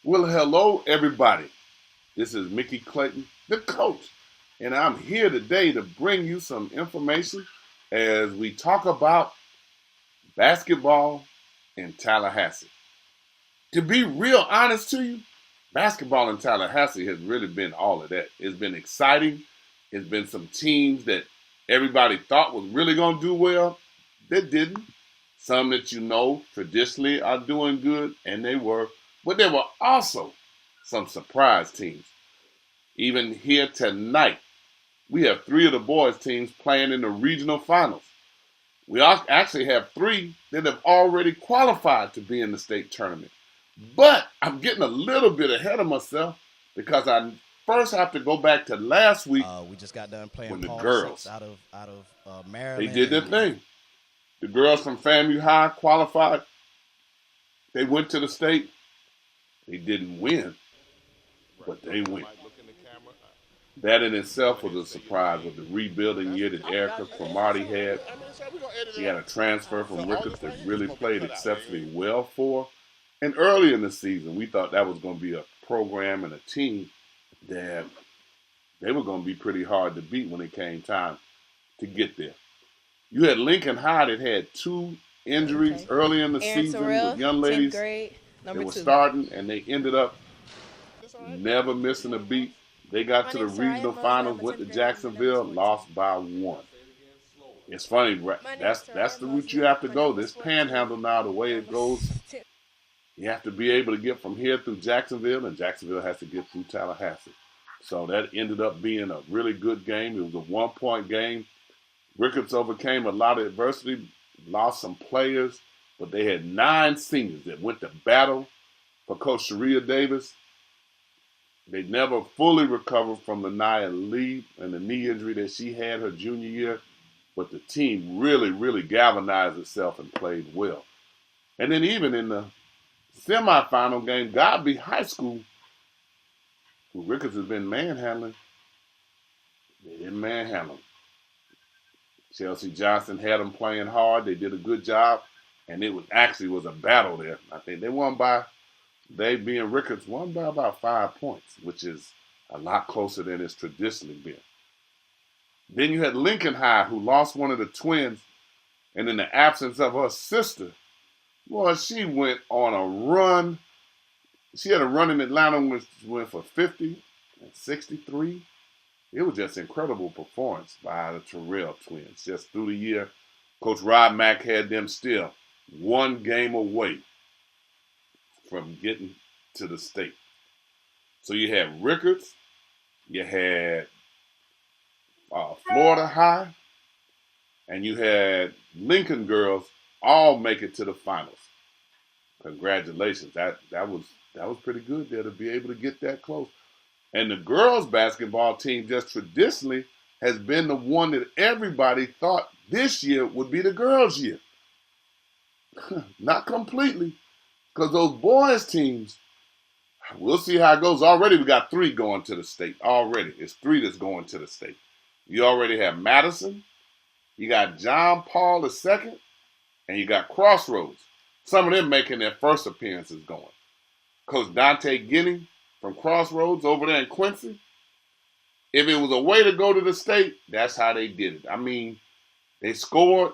Well, hello, everybody. This is Mickey Clayton, the coach, and I'm here today to bring you some information as we talk about basketball in Tallahassee. To be real honest to you, basketball in Tallahassee has really been all of that. It's been exciting. It's been some teams that everybody thought was really going to do well that didn't. Some that you know traditionally are doing good, and they were, but there were also some surprise teams. Even here tonight, we have three of the boys' teams playing in the regional finals. We actually have three that have already qualified to be in the state tournament. But I'm getting a little bit ahead of myself because I first have to go back to last week We just got done playing when the Paul Six girls, out of they Maryland, did their and thing. The girls from FAMU High qualified. They went to the state. They didn't win, but they went. That in itself was a surprise with the rebuilding year that Erica Cromartie had. She had a transfer from Ricketts that really played exceptionally well for her. And early in the season, we thought that was going to be a program and a team that they were going to be pretty hard to beat when it came time to get there. You had Lincoln High that had two injuries Okay. early in the Aaron season with Terrell, young 10th ladies grade, that number were 2. starting, and they ended up never missing a beat. They got My to the name is Soraya regional Mosley. finals, I'm a went to 10th grader. My number is Jacksonville, 14. lost by one. It's funny, My name is that's Soraya the route you Mosley. have to My go. number is This 14. panhandle now, the way My it number goes, is 10. you have to be able to get from here through Jacksonville, and Jacksonville has to get through Tallahassee. So that ended up being a really good game. It was a 1-point game. Ricketts overcame a lot of adversity, lost some players, but they had 9 seniors that went to battle for Coach Sharia Davis. They never fully recovered from the Nia Lee and the knee injury that she had her junior year, but the team really, really galvanized itself and played well. And then even in the semifinal game, Godby High School, who Ricketts has been manhandling, they didn't manhandle them. Chelsea Johnson had them playing hard. They did a good job, and it was actually was a battle there. I think they won by, they being Ricketts, won by about 5 points, which is a lot closer than it's traditionally been. Then you had Lincoln High, who lost one of the twins, and in the absence of her sister, well, she went on a run. She had a run in Atlanta which went for 50 and 63. It was just incredible performance by the Terrell twins. Just through the year, Coach Rod Mack had them still one game away from getting to the state. So you had Rickards, you had Florida High, and you had Lincoln girls all make it to the finals. Congratulations! That was pretty good there to be able to get that close. And the girls basketball team just traditionally has been the one that everybody thought this year would be the girls' year. Not completely, because those boys teams, we'll see how it goes. Already we got 3 going to the state. Already. It's 3 that's going to the state. You already have Madison, you got John Paul II, and you got Crossroads. Some of them making their first appearances going. Coach Dante Guinea from Crossroads over there in Quincy. If it was a way to go to the state, that's how they did it. I mean, they scored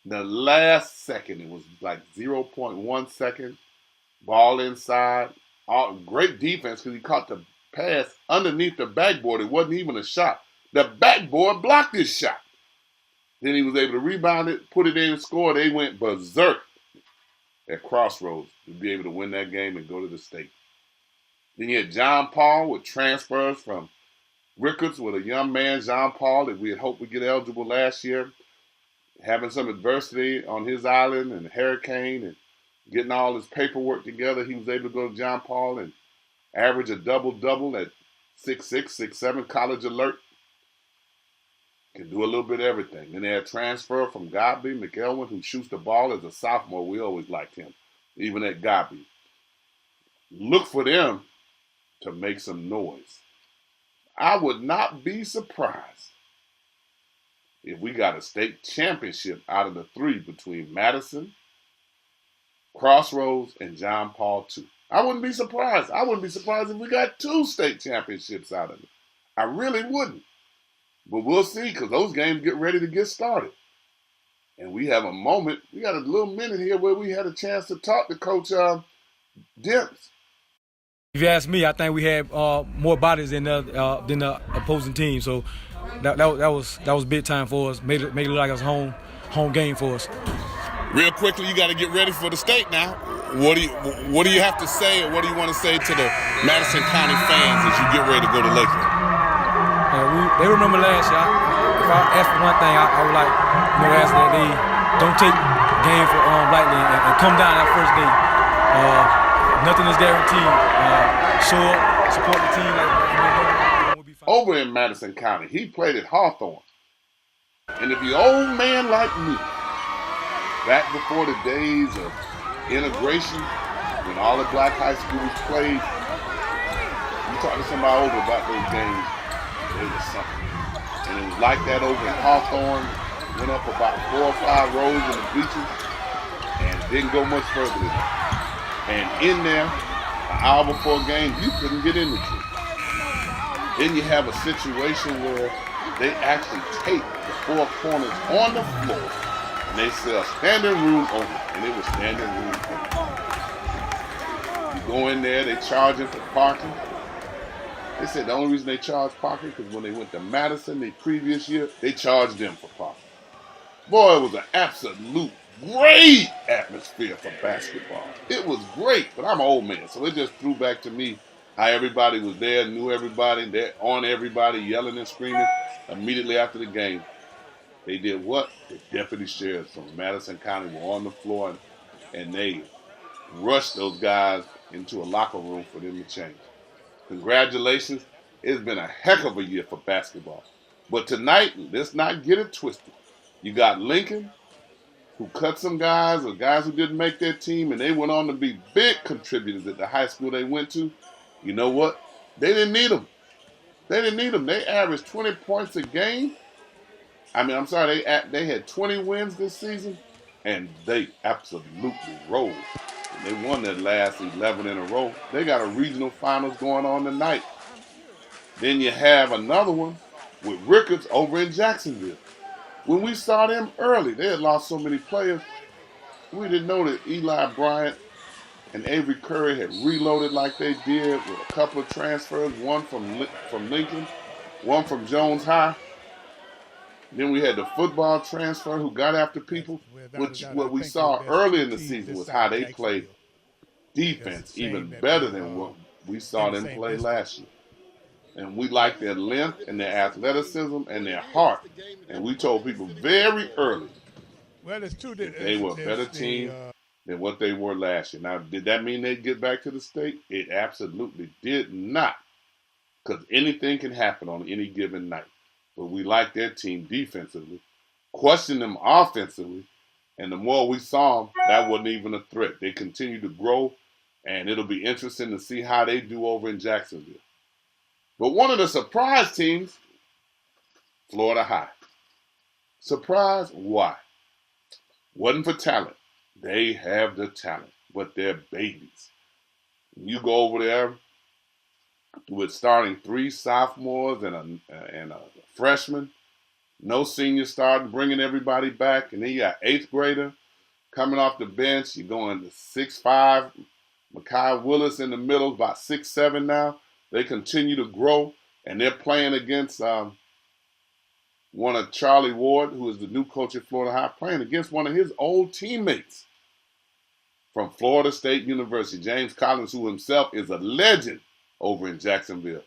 the last second. It was like 0.1 second. Ball inside. Great defense because he caught the pass underneath the backboard. It wasn't even a shot. The backboard blocked his shot. Then he was able to rebound it, put it in and score. They went berserk at Crossroads to be able to win that game and go to the state. Then you had John Paul with transfers from Ricketts with a young man, John Paul, that we had hoped would get eligible last year, having some adversity on his island and hurricane and getting all his paperwork together. He was able to go to John Paul and average a double-double at 6'6", 6'7", college alert. Can do a little bit of everything. Then they had transfer from Godby McElwin, who shoots the ball as a sophomore. We always liked him, even at Godby. Look for them to make some noise. I would not be surprised if we got a state championship out of the 3 between Madison, Crossroads, and John Paul II. I wouldn't be surprised. I wouldn't be surprised if we got 2 state championships out of it. I really wouldn't. But we'll see, because those games get ready to get started. And we have a moment. We got a little minute here where we had a chance to talk to Coach Demps. If you ask me, I think we had more bodies than the opposing team. So that was big time for us. Made it look like it was home game for us. Real quickly, you got to get ready for the state now. What do you have to say, or what do you want to say to the Madison County fans as you get ready to go to Lakeland? They remember last year. If I ask for one thing, I would like ask that they don't take the game for lightly and come down that first day. Nothing is guaranteed. Show up, support the team. We'll be fine. Over in Madison County, he played at Hawthorne. And if you're an old man like me, back before the days of integration, when all the black high schools played, you talk to somebody older about those games, it was something. And it was like that over in Hawthorne. Went up about 4 or 5 rows in the bleachers and didn't go much further than that. And in there, an hour before game, you couldn't get in the gym. Then you have a situation where they actually tape the 4 corners on the floor and they sell standing room only. And it was standing room only. You go in there, they charge you for parking. They said the only reason they charged parking because when they went to Madison the previous year, they charged them for parking. Boy, it was an absolute great atmosphere for basketball. It was great, but I'm an old man, so it just threw back to me how everybody was there, knew everybody, they're on everybody, yelling and screaming. Immediately after the game, they did what? The deputy sheriffs from Madison County were on the floor, and they rushed those guys into a locker room for them to change. Congratulations. It's been a heck of a year for basketball. But tonight, let's not get it twisted. You got Lincoln, who cut some guys, or guys who didn't make their team, and they went on to be big contributors at the high school they went to. You know what? They didn't need them. They didn't need them. They averaged 20 points a game. They had 20 wins this season, and they absolutely rolled. And they won their last 11 in a row. They got a regional finals going on tonight. Then you have another one with RICKARDS over in Jacksonville. When we saw them early, they had lost so many players. We didn't know that Eli Bryant and Avery Curry had reloaded like they did with a couple of transfers, one from Lincoln, one from Jones High. Then we had the football transfer who got after people. What we saw early in the season was how they played defense even better than what we saw them play last year. And we like their length and their athleticism and their heart. And we told people very early that they were a better team than what they were last year. Now, did that mean they'd get back to the state? It absolutely did not. Because anything can happen on any given night. But we like their team defensively, question them offensively, and the more we saw them, that wasn't even a threat. They continue to grow, and it'll be interesting to see how they do over in Jacksonville. But one of the surprise teams, Florida High. Surprise? Why? Wasn't for talent. They have the talent, but they're babies. You go over there with starting 3 sophomores and a freshman, no senior starting, bringing everybody back, and then you got 8th grader coming off the bench. You're going to 6'5", Mekhi Willis in the middle, about 6'7" now. They continue to grow, and they're playing against one of Charlie Ward, who is the new coach at Florida High, playing against one of his old teammates from Florida State University, James Collins, who himself is a legend over in Jacksonville.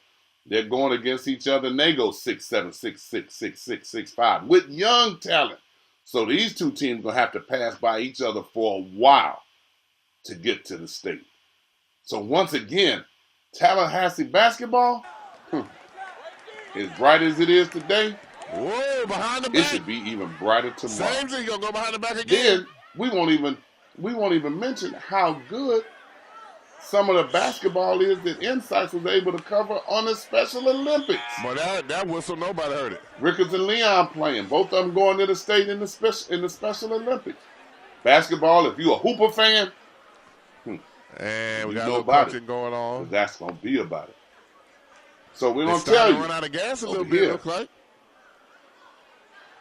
They're going against each other, and they go 6'7", 6'6", 6'6", 6'5", with young talent. So these two teams are going to have to pass by each other for a while to get to the state. So once again, Tallahassee basketball, as bright as it is today, whoa, behind the back. It should be even brighter tomorrow. Same thing, gonna go behind the back again. Then we won't even mention how good some of the basketball is that INSiiGHTS was able to cover on the Special Olympics. But that whistle, nobody heard it. RICKARDS and Leon playing, both of them going to the state in the Special Olympics. Basketball, if you're a Hooper fan, And we You got a know little about it. coaching going on. That's going to be about it. So we're They going to tell starting you. to run out of gas a over little bit, here. look like.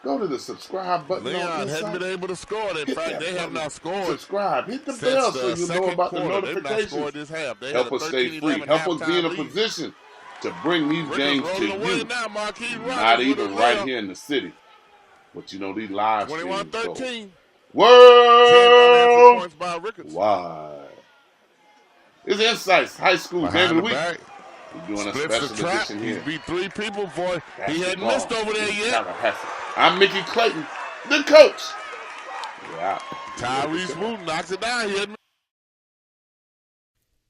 Go to the subscribe button on Leon hadn't INSiiGHTS. been able to score. In Hit fact, that they have button. not scored Subscribe. Hit the since bell so the you know second about the quarter. They've not notifications. scored this half. They Help had a us stay free. 13-11 Help us be in a halftime lead. position to bring these Rickard's games to rolling away you. now. Marquise Rogers Not with even a right layup. here in the city. But you know these live streams go 21-13. 10 unanswered world points by Rickards. wide. It's INSiiGHTS High School Game of Behind the the Week. back. We're doing a Splits the special trap. edition He's here. beat 3 people before he hadn't Basketball missed over there in yet. Tallahassee. I'm Mickey Clayton, the coach. Yeah. Tyrese Wooten knocks it down here.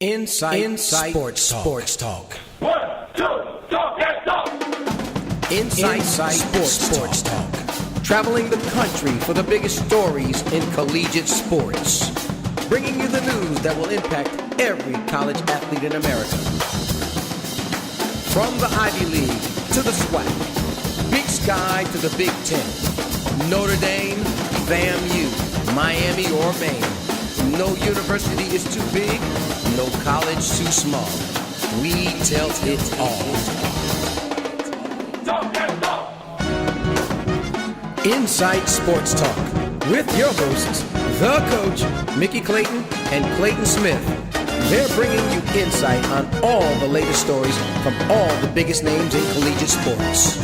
INSiiGHTS Sports Talk. 1, 2, talk that talk. INSiiGHTS Sports Talk. Traveling the country for the biggest stories in collegiate sports. Bringing you the news that will impact every college athlete in America. From the Ivy League to the SWAC, Big Sky to the Big Ten, Notre Dame, FAMU, Miami or Maine. No university is too big, no college too small. We tell it all. Talk that talk. INSiiGHTS Sports Talk with your hosts, the coach, Mickey Clayton and Clayton Smith. They're bringing you insight on all the latest stories from all the biggest names in collegiate sports.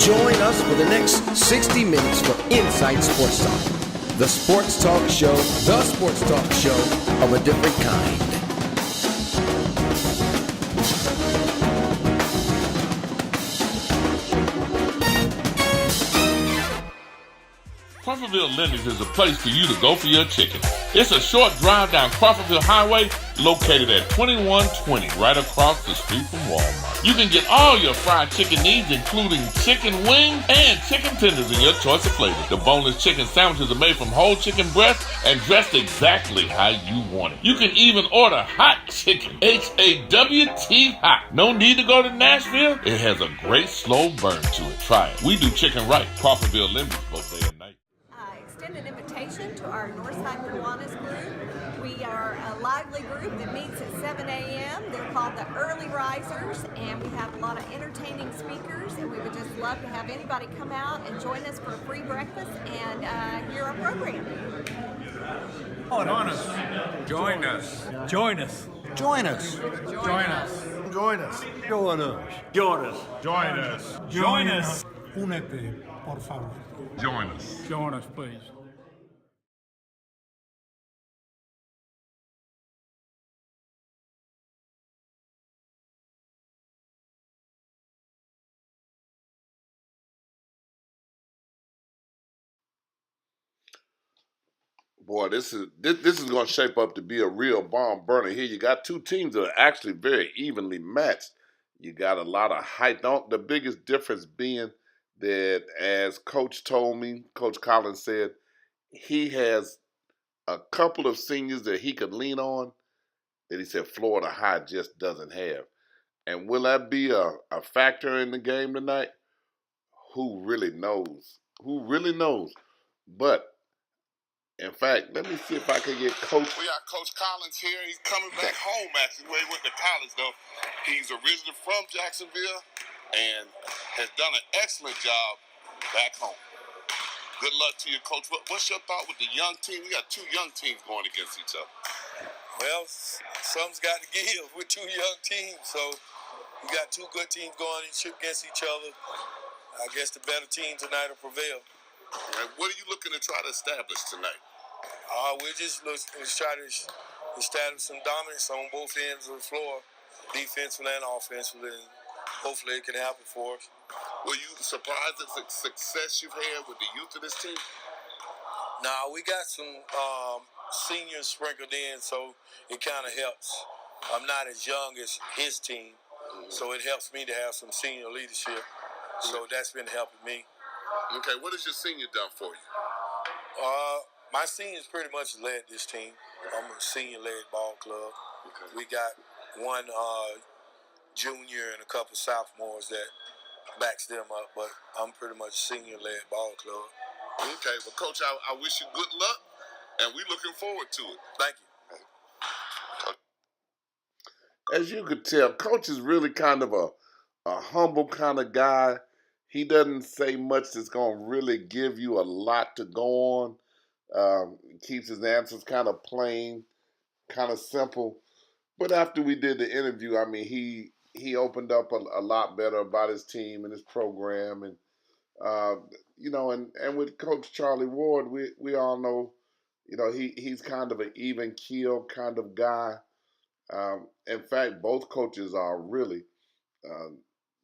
Join us for the next 60 minutes for INSiiGHTS Sports Talk. The sports talk show of a different kind. Crawfordville Lenny's is a place for you to go for your chicken. It's a short drive down Crawfordville Highway, located at 2120, right across the street from Walmart. You can get all your fried chicken needs, including chicken wings and chicken tenders in your choice of flavors. The boneless chicken sandwiches are made from whole chicken breast and dressed exactly how you want it. You can even order hot chicken, H-A-W-T hot. No need to go to Nashville. It has a great slow burn to it. Try it. We do chicken right. Crawfordville Lenny's both day and night. Extend an invitation to our Northside Kiwanis group. We are a lively group that meets at 7 a.m. They're called the Early Risers, and we have a lot of entertaining speakers, and we would just love to have anybody come out and join us for a free breakfast and hear our program. Join us. Join us. Join us. Join us. Join us. Join us. Join us. Join us. Join us. Join us. Únete, por favor. Join us. Join us, please. Boy, this is going to shape up to be a real bomb burner here. You got two teams that are actually very evenly matched. You got a lot of height. The biggest difference being that, as Coach told me, Coach Collins said, he has a couple of seniors that he could lean on that he said Florida High just doesn't have. And will that be a factor in the game tonight? Who really knows? Who really knows? But in fact, let me see if I can get Coach. We got Coach Collins here. He's coming back home, actually, where he went to college, though. He's originally from Jacksonville and has done an excellent job back home. Good luck to you, Coach. What's your thought with the young team? We got two young teams going against each other. Well, something's got to give with two young teams. So we got two good teams going against each other. I guess the better team tonight will prevail. All right, what are you looking to try to establish tonight? We're just looking to try to establish some dominance on both ends of the floor, defensively and offensively, and hopefully it can happen for us. Were you surprised at the success you've had with the youth of this team? Now, we got some seniors sprinkled in, so it kind of helps. I'm not as young as his team, so it helps me to have some senior leadership. So that's been helping me. Okay, what has your senior done for you? My seniors pretty much led this team. I'm a senior-led ball club. Okay. We got one junior and a couple sophomores that backs them up, but I'm pretty much senior-led ball club. Okay, well, Coach, I wish you good luck, and we're looking forward to it. Thank you. as you could tell, Coach is really kind of a humble kind of guy. He doesn't say much that's going to really give you a lot to go on. Keeps his answers kind of plain, kind of simple. But after we did the interview, I mean, he opened up a lot better about his team and his program, and and with Coach Charlie Ward, we all know, he's kind of an even keel kind of guy. In fact, both coaches are really.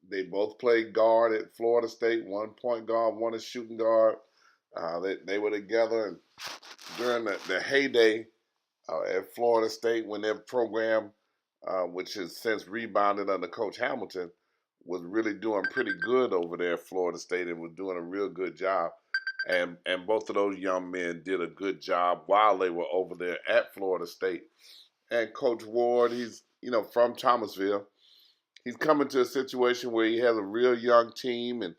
They both played guard at Florida State. One point guard, one a shooting guard. They were together, and during the heyday at Florida State, when their program, which has since rebounded under Coach Hamilton, was really doing pretty good over there at Florida State and was doing a real good job. And both of those young men did a good job while they were over there at Florida State. And Coach Ward, he's from Thomasville. He's coming to a situation where he has a real young team, and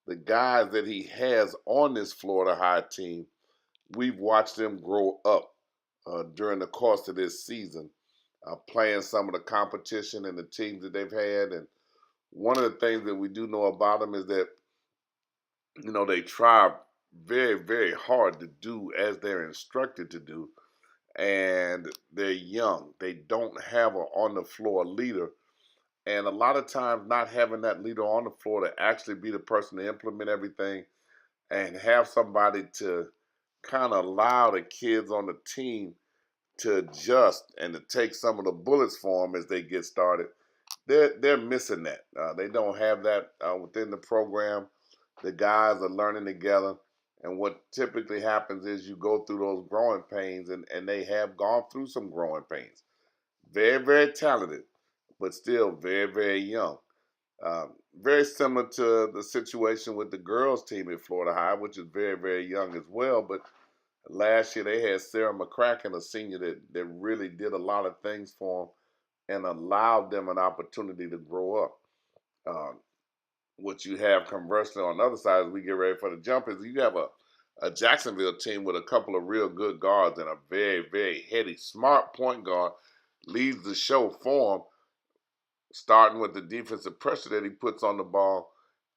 the guys that he has on this Florida High team, we've watched them grow up during the course of this season, playing some of the competition and the teams that they've had. And one of the things that we do know about them is that, they try very, very hard to do as they're instructed to do. And they're young. They don't have an on-the-floor leader. And a lot of times not having that leader on the floor to actually be the person to implement everything and have somebody to kind of allow the kids on the team to adjust and to take some of the bullets for them as they get started, they're missing that. They don't have that within the program. The guys are learning together. And what typically happens is you go through those growing pains, and they have gone through some growing pains. Very, very talented, but still very, very young. Very similar to the situation with the girls team at Florida High, which is very, very young as well. But last year they had Sarah McCracken, a senior, that really did a lot of things for them and allowed them an opportunity to grow up. What you have conversely on the other side as we get ready for the jump is you have a Jacksonville team with a couple of real good guards and a very, very heady, smart point guard leads the show for him, starting with the defensive pressure that he puts on the ball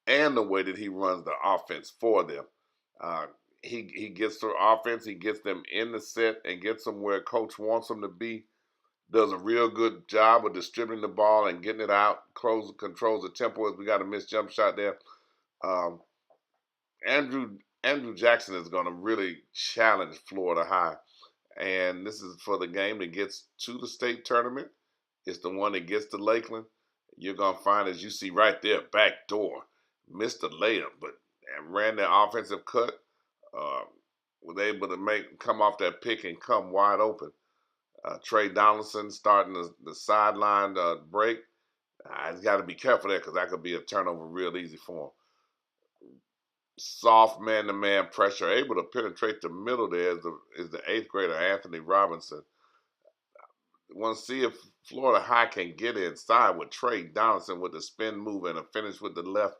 and the way that he runs the offense for them. He gets their offense, he gets them in the set and gets them where Coach wants them to be. Does a real good job of distributing the ball and getting it out, controls the tempo as we got a missed jump shot there. Andrew Jackson is going to really challenge Florida High. And this is for the game that gets to the state tournament. It's the one that gets to Lakeland. You're going to find, as you see right there, back door. Missed the layup, but ran the offensive cut. Was able to come off that pick and come wide open. Trey Donaldson starting the sideline break. He's got to be careful there because that could be a turnover real easy for him. Soft man-to-man pressure, able to penetrate the middle there is the 8th grader Anthony Robinson. Want to see if Florida High can get inside with Trey Donaldson with the spin move and a finish with the left.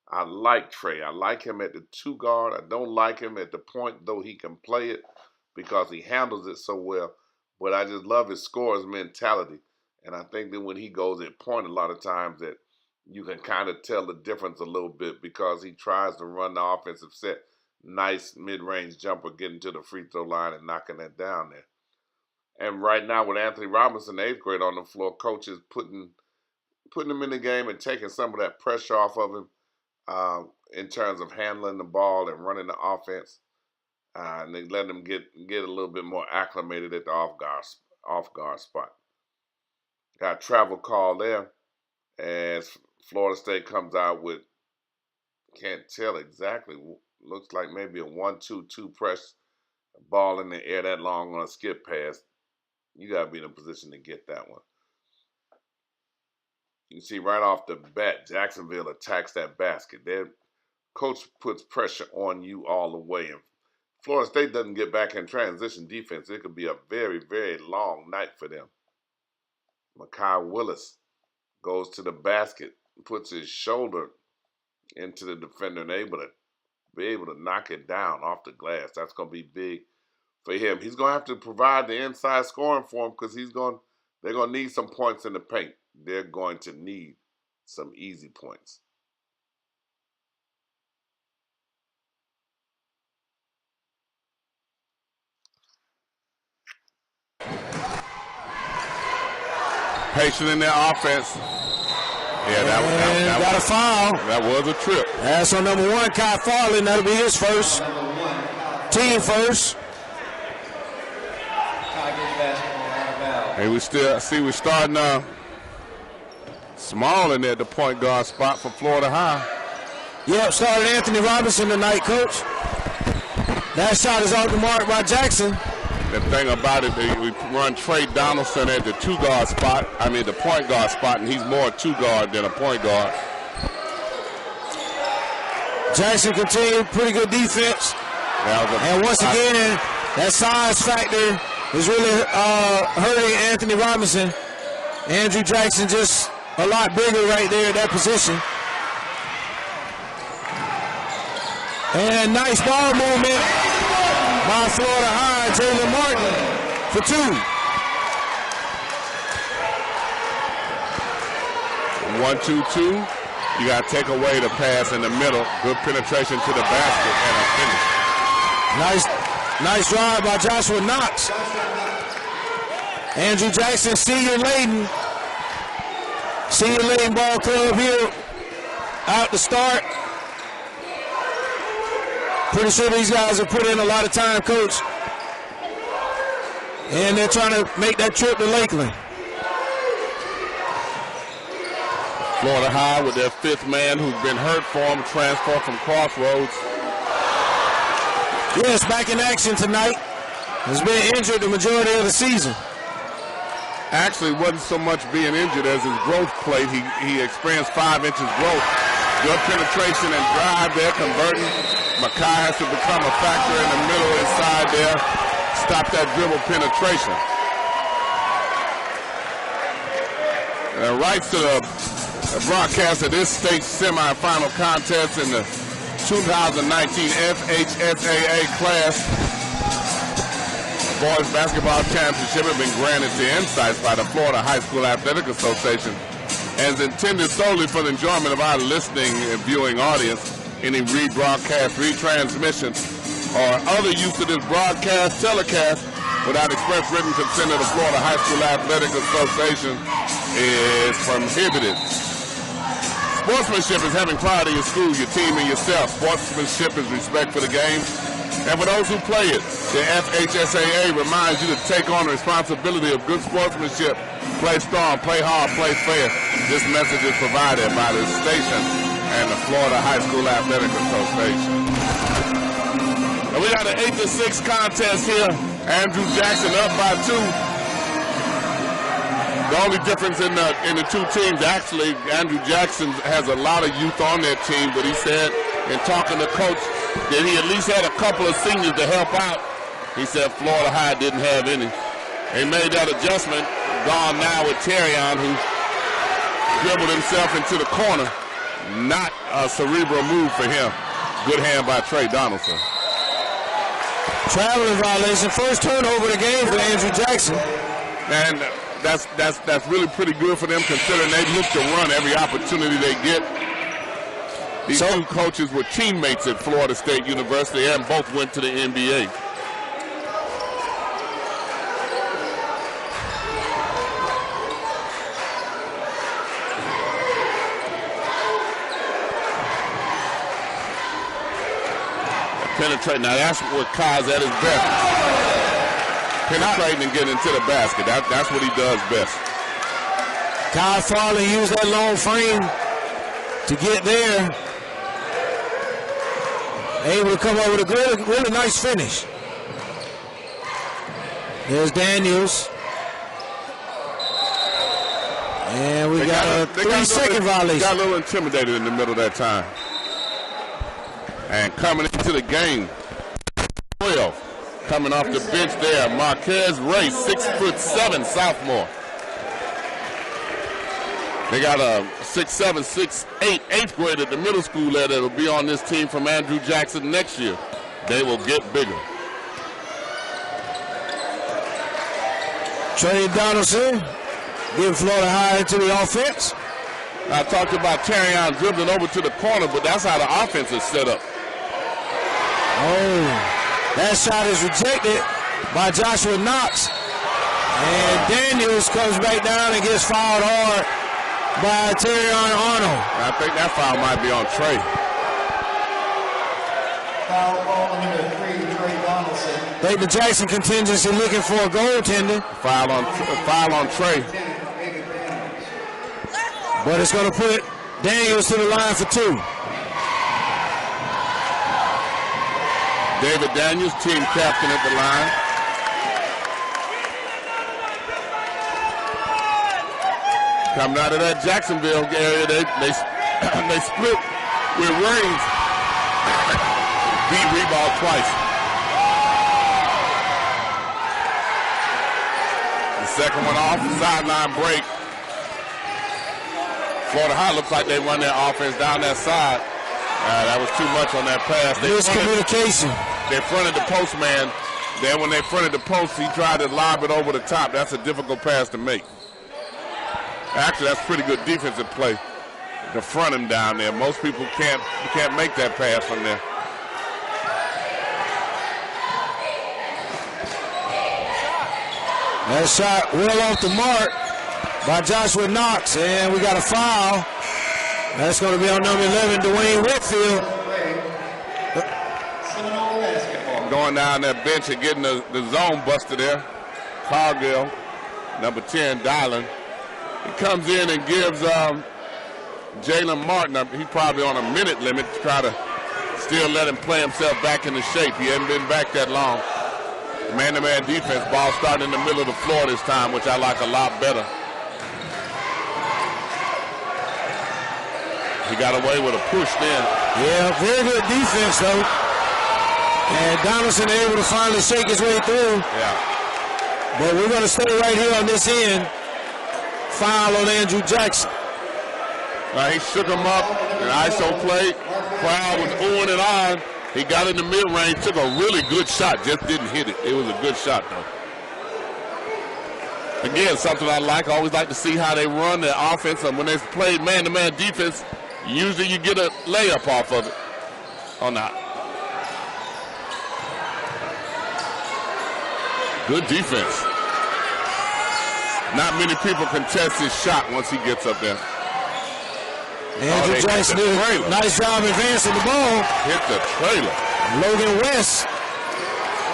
I like Trey. I like him at the 2 guard. I don't like him at the point, though he can play it because he handles it so well. But I just love his scorer's mentality. And I think that when he goes at point, a lot of times that you can kind of tell the difference a little bit because he tries to run the offensive set. Nice mid-range jumper getting to the free throw line and knocking that down there. And right now with Anthony Robinson, 8th grade on the floor, coach is putting him in the game and taking some of that pressure off of him in terms of handling the ball and running the offense. And they let him get a little bit more acclimated at the off guard spot. Got a travel call there as Florida State comes out with, can't tell exactly, looks like maybe a 1-2-2 press, ball in the air that long on a skip pass. You got to be in a position to get that one. You can see right off the bat, Jacksonville attacks that basket. Their coach puts pressure on you all the way. And Florida State doesn't get back in transition defense. It could be a very, very long night for them. Makai Willis goes to the basket, puts his shoulder into the defender and be able to knock it down off the glass. That's going to be big for him. He's going to have to provide the inside scoring for him because they're going to need some points in the paint. they're going to need some easy points. Patient in their offense. Yeah, that got a foul. That was a trip. That's on number 1, Kai Farley. That'll be his first. Team first. Hey, we're starting small in there at the point guard spot for Florida High. Yep, started Anthony Robinson tonight, Coach. That shot is off the mark by Jackson. The thing about it, we run Trey Donaldson at the the point guard spot, and he's more a 2-guard than a point guard. Jackson continued pretty good defense. And once again, that size factor is really hurting Anthony Robinson. Andrew Jackson just a lot bigger right there at that position. And nice ball movement by Florida High, Jalen Martin for 2. 1-2-2. You got to take away the pass in the middle. Good penetration to the basket and a finish. Nice drive by Joshua Knox. Andrew Jackson, Senior Layton Ball Club here out to start. Pretty sure these guys have put in a lot of time, Coach. And they're trying to make that trip to Lakeland. Florida High with their 5th man who's been hurt for them, transfer from CROSSROADS. Yes, back in action tonight. Has been injured the majority of the season. Actually, wasn't so much being injured as his growth plate. He experienced 5 inches growth. Good penetration and drive there, converting. Makai has to become a factor in the middle inside there. Stop that dribble penetration. And rights to the broadcast of this state semifinal contest in the 2019 FHSAA class. Boys Basketball Championship have been granted to INSiiGHTS by the Florida High School Athletic Association and is intended solely for the enjoyment of our listening and viewing audience. Any rebroadcast, retransmission, or other use of this broadcast, telecast, without express written consent of the Florida High School Athletic Association is prohibited. Sportsmanship is having pride in your school, your team, and yourself. Sportsmanship is respect for the game and for those who play it. The FHSAA reminds you to take on the responsibility of good sportsmanship. Play strong, play hard, play fair. This message is provided by the station and the Florida High School Athletic Association. And we got an 8-6 contest here. Andrew Jackson up by 2. The only difference in the two teams, actually, Andrew Jackson has a lot of youth on their team, but he said in talking to Coach that he at least had a couple of seniors to help out. He said Florida High didn't have any. They made that adjustment. Gone now with Terrion, who dribbled himself into the corner. Not a cerebral move for him. Good hand by Trey Donaldson. Traveling violation. First turnover of the game for Andrew Jackson. And that's really pretty good for them, considering they look to run every opportunity they get. These two coaches were teammates at Florida State University and both went to the NBA. Penetrating. Now that's what Kai's at his best. Penetrating and getting into the basket. That's what he does best. Kai Farley used that long frame to get there. Able to come up with a really nice finish. There's Daniels. And we got a 3-second violation. Got a little intimidated in the middle of that time. And coming into the game, 12, coming off the bench there, Marquez Ray, 6'7", sophomore. They got a 6'7", 6'8", 8th grader at the middle school there that will be on this team from Andrew Jackson next year. They will get bigger. Trey Donaldson getting Florida High into the offense. I talked about Terrion dribbling over to the corner, but that's how the offense is set up. Oh, that shot is rejected by Joshua Knox. And Daniels comes back down and gets fouled hard by Terrion Arnold. I think that foul might be on Trey. Foul ball number 3, Trey Donaldson. I think the Jackson contingency looking for a goaltender. Foul on Trey. But it's going to put Daniels to the line for 2. David Daniels, team captain at the line. Coming out of that Jacksonville area, they split with Reigns. Beat Reball twice. The second one off, sideline break. Florida High looks like they run their offense down that side. That was too much on that pass. Miscommunication. They fronted the postman. Then when they fronted the post, he tried to lob it over the top. That's a difficult pass to make. Actually, that's pretty good defensive play to front him down there. Most people can't make that pass from there. That shot well off the mark by Joshua Knox, and we got a foul. That's going to be on number 11, Dwayne Whitfield. Going down that bench and getting the zone busted there. Cargill, number 10, Dylan. He comes in and gives Jalen Martin, he's probably on a minute limit to try to still let him play himself back into shape. He hasn't been back that long. Man-to-man defense, ball starting in the middle of the floor this time, which I like a lot better. He got away with a push then. Yeah, very good defense, though. And Donaldson able to finally shake his way through. Yeah. But we're going to stay right here on this end. Foul on Andrew Jackson. He shook him up. An ISO play. Crowd was oohing and on. He got in the mid-range, took a really good shot, just didn't hit it. It was a good shot, though. Again, something I like. I always like to see how they run their offense. And when they play man-to-man defense, usually you get a layup off of it or not. Good defense. Not many people contest his shot once he gets up there. Andrew Jackson did a nice job advancing the ball. Hit the trailer. Logan West.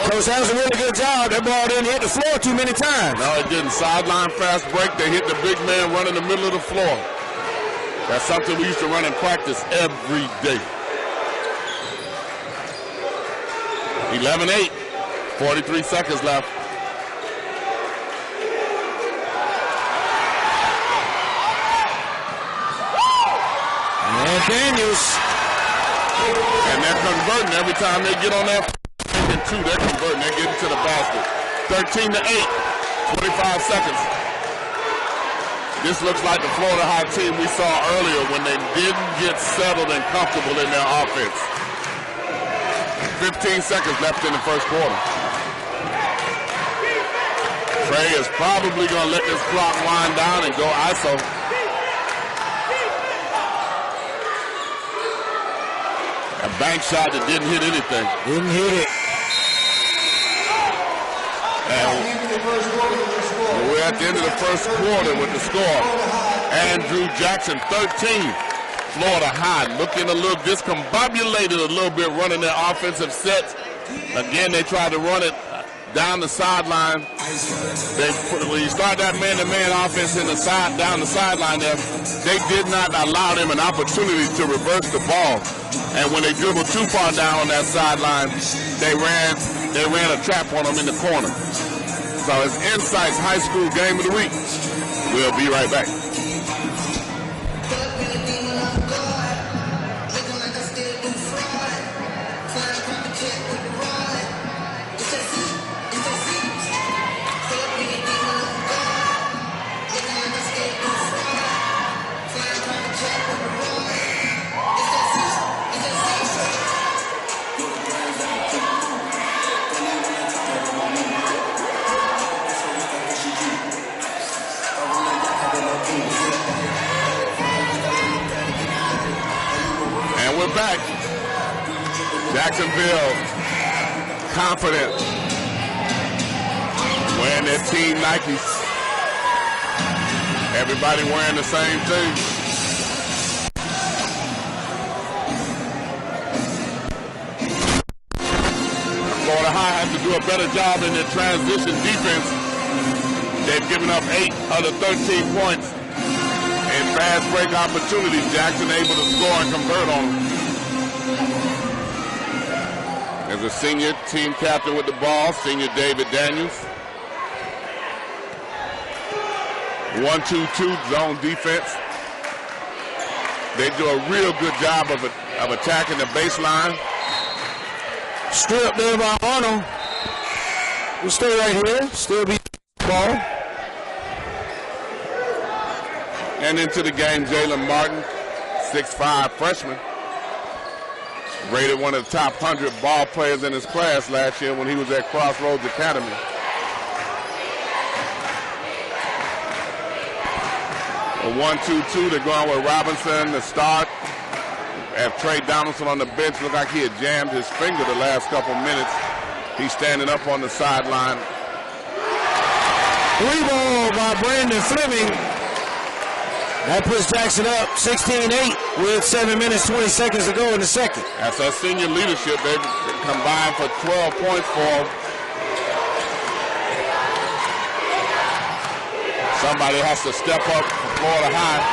Coach, that was a really good job. That ball didn't hit the floor too many times. No, it didn't. Sideline fast break. They hit the big man running the middle of the floor. That's something we used to run in practice every day. 11-8. 43 seconds left. And Daniels. And they're converting every time they get on that. And 2, they're converting. They're getting to the basket. 13-8. 25 seconds. This looks like the Florida High team we saw earlier when they didn't get settled and comfortable in their offense. 15 seconds left in the first quarter. Trey is probably going to let this clock wind down and go ISO. A bank shot that didn't hit anything. Didn't hit it. And we're at the end of the first quarter with the score. Andrew Jackson, 13. Florida High looking a little discombobulated a little bit running their offensive sets. Again, they tried to run it down the sideline. When you start that man-to-man offense down the sideline there, they did not allow them an opportunity to reverse the ball. And when they dribbled too far down on that sideline, they ran a trap on them in the corner. So it's INSiiGHTS High School Game of the Week. We'll be right back. back. Jacksonville confident. Wearing their team Nikes. Everybody wearing the same thing. Florida High has to do a better job in their transition defense. They've given up 8 of the 13 points in fast break opportunities. Jackson able to score and convert on them. There's a senior team captain with the ball, senior David Daniels. 1-2-2 zone defense. They do a real good job of attacking the baseline. Strip there by Arnold. We'll stay right here. Still be ball. And into the game, Jalen Martin, 6'5" freshman. Rated one of the top 100 ball players in his class last year when he was at Crossroads Academy. A 1-2-2, they're going with Robinson to start. Have Trey Donaldson on the bench. Looked like he had jammed his finger the last couple minutes. He's standing up on the sideline. 3 ball by Brandon Fleming. That puts Jackson up 16-8 with 7 minutes, 20 seconds to go in the second. That's our senior leadership. They've combined for 12 points for them. Somebody has to step up for Florida High.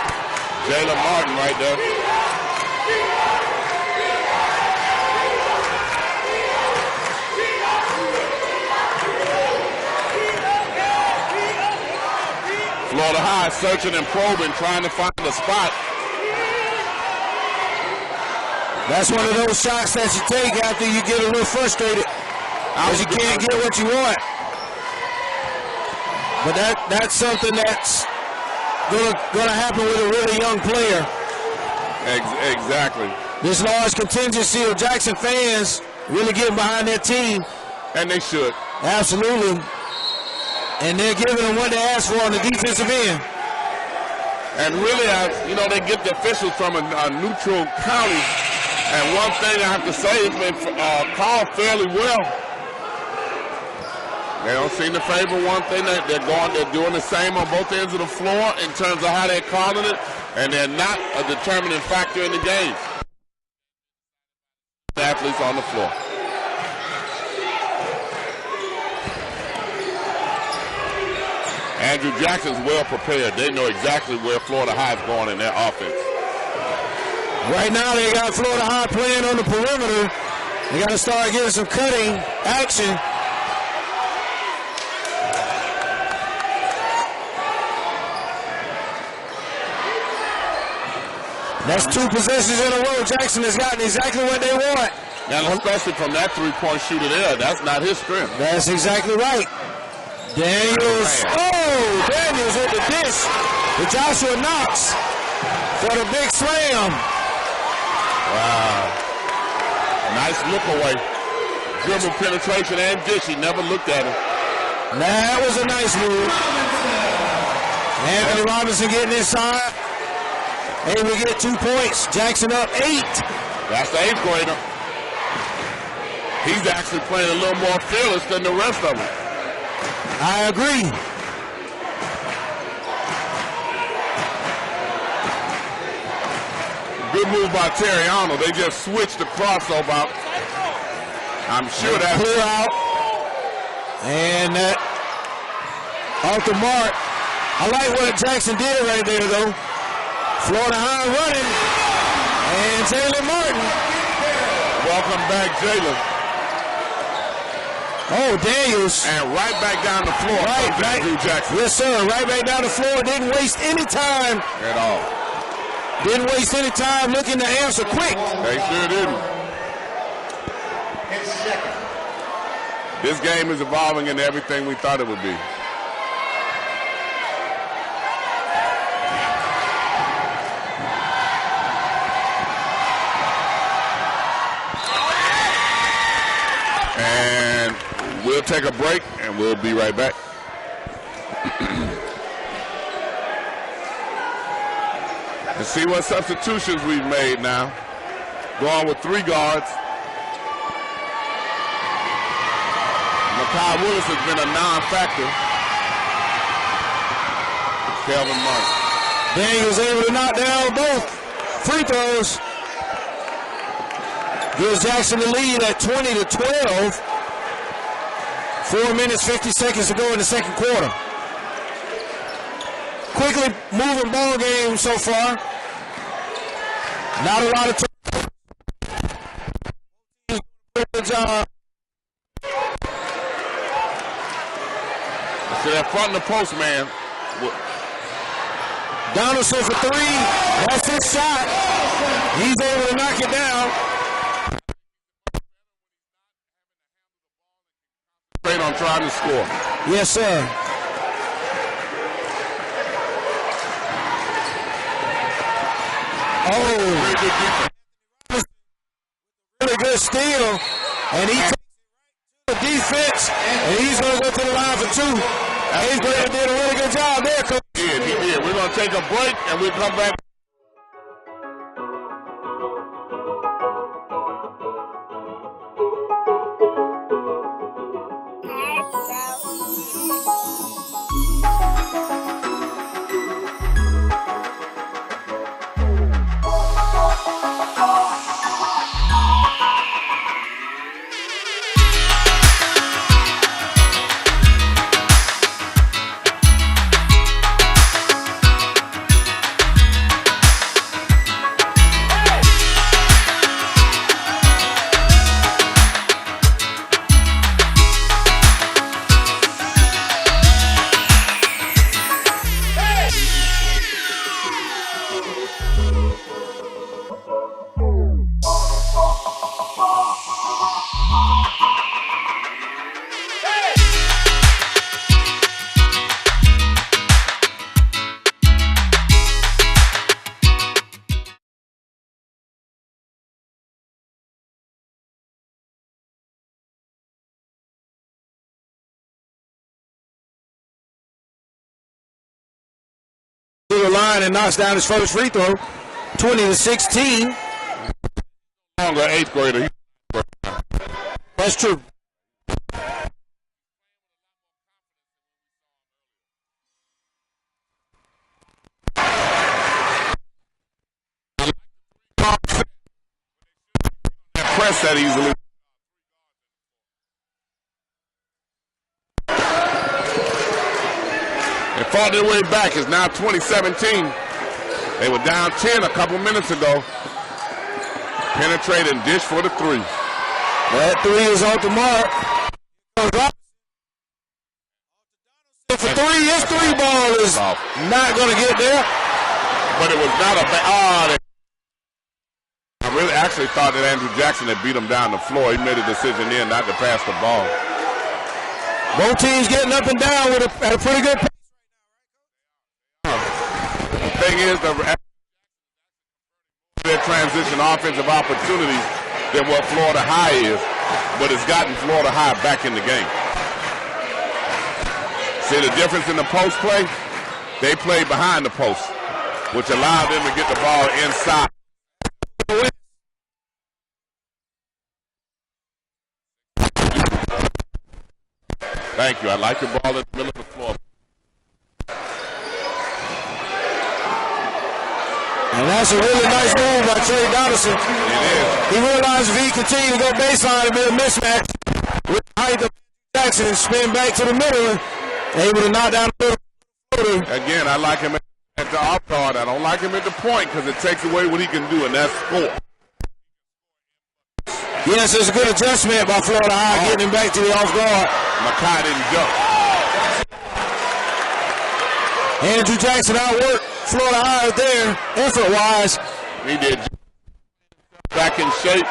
Jalen Martin right there. Florida High searching and probing, trying to find a spot. That's one of those shots that you take after you get a little frustrated because you can't get what you want. But that's something that's gonna happen with a really young player. Exactly. This large contingency of Jackson fans really getting behind their team. And they should. Absolutely. And they're giving them what they asked for on the defensive end. And really, they get the officials from a neutral county. And one thing I have to say, it's been called fairly well. They don't seem to favor one thing. They're doing the same on both ends of the floor in terms of how they're calling it, and they're not a determining factor in the game. Athletes on the floor. Andrew Jackson's well prepared. They know exactly where Florida High is going in their offense. Right now they got Florida High playing on the perimeter. They got to start getting some cutting action. That's 2 possessions in a row. Jackson has gotten exactly what they want. And especially from that 3-point shooter there, that's not his strength. That's exactly right. Daniels. Oh, Daniels with the dish to Joshua Knox for the big slam. Wow. Nice look away. Dribble penetration and dish. He never looked at him. That was a nice move. Anthony Robinson getting inside. Able to get 2 points. Jackson up 8. That's the 8th grader. He's actually playing a little more fearless than the rest of them. I agree. Good move by Terry Arnold. They just switched the crossover out. I'm sure that's clear out. And that off the mark. I like what Jackson did right there, though. Florida High running. And Jalen Martin. Welcome back, Jalen. Oh, Daniels. And right back down the floor. Right. Andrew Jackson. Yes, sir. Right back down the floor. Didn't waste any time. At all. Didn't waste any time looking to answer quick. They sure didn't. This game is evolving into everything we thought it would be. And we'll take a break, and we'll be right back. And see what substitutions we've made now. going with 3 guards. Makai Willis has been a non-factor. Kelvin Martin. Daniel was able to knock down both free throws. Gives Jackson the lead at 20-12. 4 minutes, 50 seconds to go in the second quarter. Quickly moving ball game so far. Not a lot of time. Good job. So that front of the post, man. Donaldson for 3. That's his shot. He's able to knock it down. Straight on trying to score. Yes, sir. Oh, really good steal, and he takes the defense, and he's going to go to the line for 2. Haysbert did a really good job there, Coach. He did. We're going to take a break, and we'll come back. To the line and knocks down his first free throw, 20-16. Longer 8th grader. That's true. Press that easily. They fought their way back. It's now 2017. They were down 10 a couple minutes ago. Penetrate and dish for the 3. That 3 is off the mark. For 3, his 3 ball is not going to get there. But it was not a bad. I really actually thought that Andrew Jackson had beat him down the floor. He made a decision then not to pass the ball. Both teams getting up and down at a pretty good pace. The thing is, their transition offensive opportunities than what Florida High is, but it's gotten Florida High back in the game. See the difference in the post play? They play behind the post, which allowed them to get the ball inside. Thank you. I like the ball in the middle of the floor. And that's a really nice move by Trey Donaldson. It is. He realized if he continued to go baseline, it'd be a mismatch with the height of Jackson and spin back to the middle, able to knock down the middle. Again, I like him at the off guard. I don't like him at the point because it takes away what he can do, and that's score. Yes, it's a good adjustment by Florida High, getting him back to the off guard. Makai didn't jump. Andrew Jackson outworked Florida High there, effort-wise. He did. Back in shape,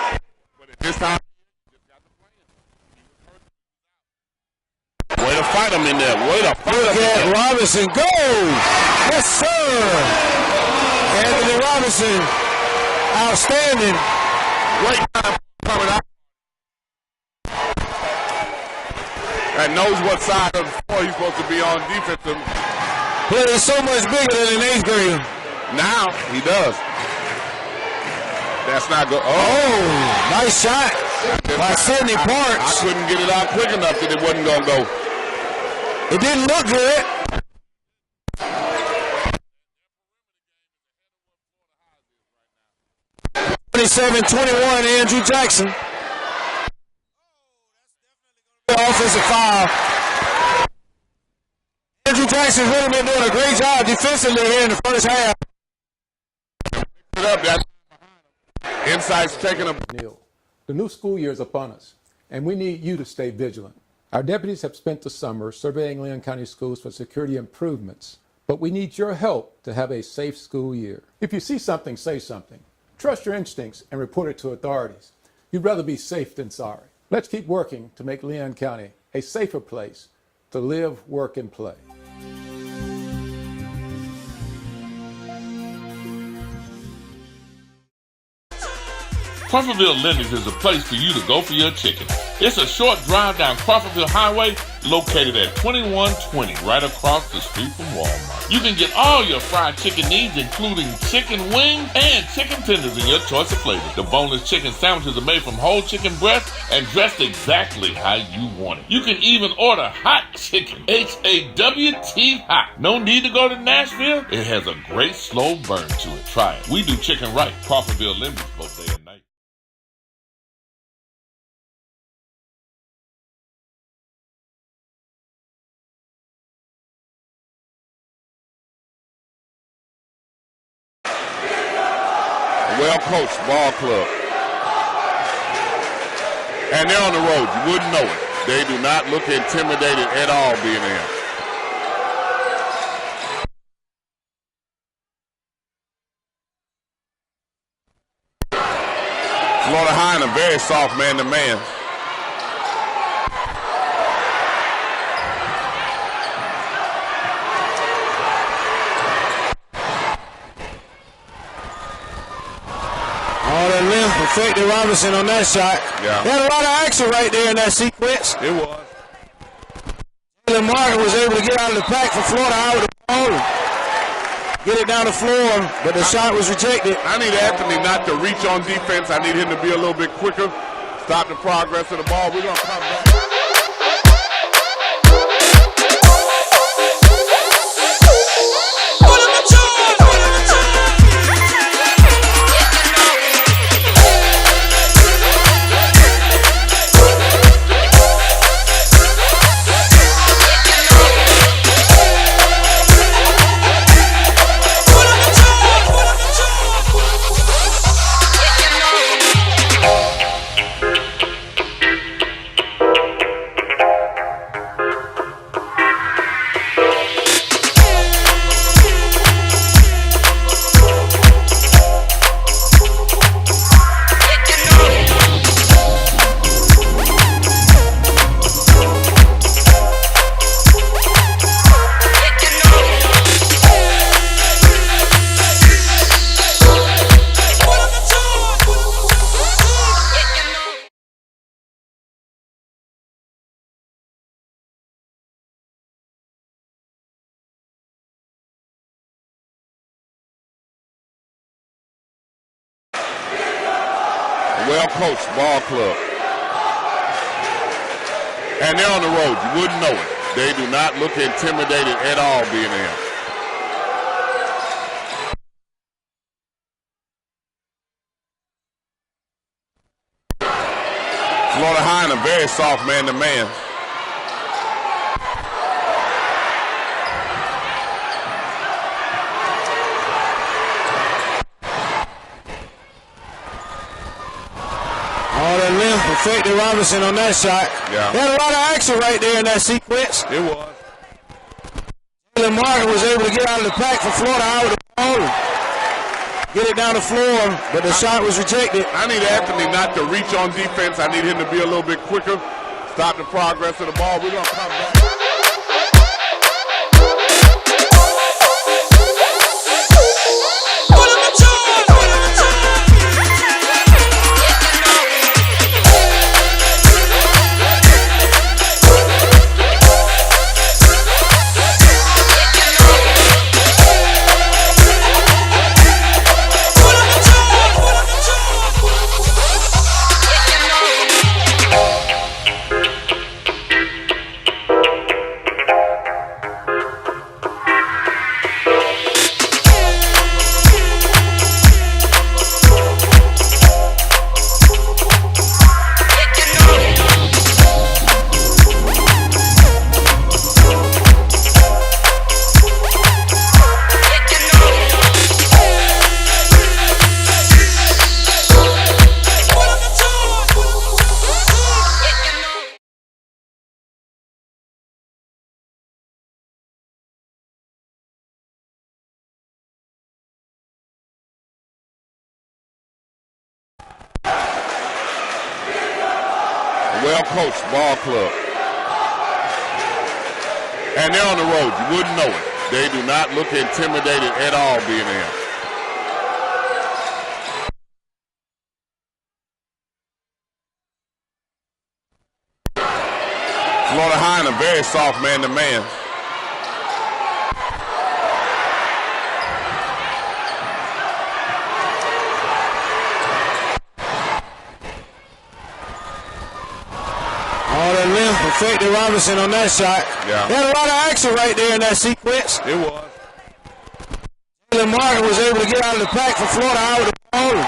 but at this time, way to fight him in there. Way to fight him. Look at Robinson goes. Yes, sir. Anthony Robinson, outstanding. Great time coming out. And knows what side of the floor he's supposed to be on defensive. He is so much bigger than an 8th grader. Now he does. That's not good. Oh, nice shot by Sidney Parks. I couldn't get it out quick enough that it wasn't going to go. It didn't look good. (27-21) Andrew Jackson. Offensive foul. Andrew Jackson's really been doing a great job defensively here in the first half. Insight's taking a... The new school year is upon us, and we need you to stay vigilant. Our deputies have spent the summer surveying Leon County schools for security improvements, but we need your help to have a safe school year. If you see something, say something. Trust your instincts and report it to authorities. You'd rather be safe than sorry. Let's keep working to make Leon County a safer place to live, work, and play. Crawfordville Lenny's is a place for you to go for your chicken. It's a short drive down Crawfordville Highway, located at 2120, right across the street from Walmart. You can get all your fried chicken needs, including chicken wings and chicken tenders in your choice of flavors. The boneless chicken sandwiches are made from whole chicken breast and dressed exactly how you want it. You can even order hot chicken, H-A-W-T hot. No need to go to Nashville. It has a great slow burn to it. Try it. We do chicken right. Crawfordville Lenny's both day and night. Well-coached ball club. And they're on the road. You wouldn't know it. They do not look intimidated at all being there. Florida High in a very soft man-to-man. All that length perfected Robinson on that shot. Yeah. They had a lot of action right there in that sequence. It was. Jalen Martin was able to get out of the pack for Florida High with the ball and get it down the floor, but the shot was rejected. I need Anthony not to reach on defense. I need him to be a little bit quicker. Stop the progress of the ball. We're going to come back. Well-coached ball club. And they're on the road. You wouldn't know it. They do not look intimidated at all being there. Florida High in a very soft man-to-man. All that length perfected Robinson on that shot. Yeah. They had a lot of action right there in that sequence. It was. Jalen Martin was able to get out of the pack for Florida High with the ball and get it down the floor, but the shot was rejected. I need Anthony not to reach on defense. I need him to be a little bit quicker. Stop the progress of the ball. We're going to come back. well-coached ball club. And they're on the road. You wouldn't know it. They do not look intimidated at all being there. Florida High in a very soft man-to-man. All that length affected Robinson on that shot. Yeah. They had a lot of action right there in that sequence. It was. Jalen Martin was able to get out of the pack for Florida High with the ball.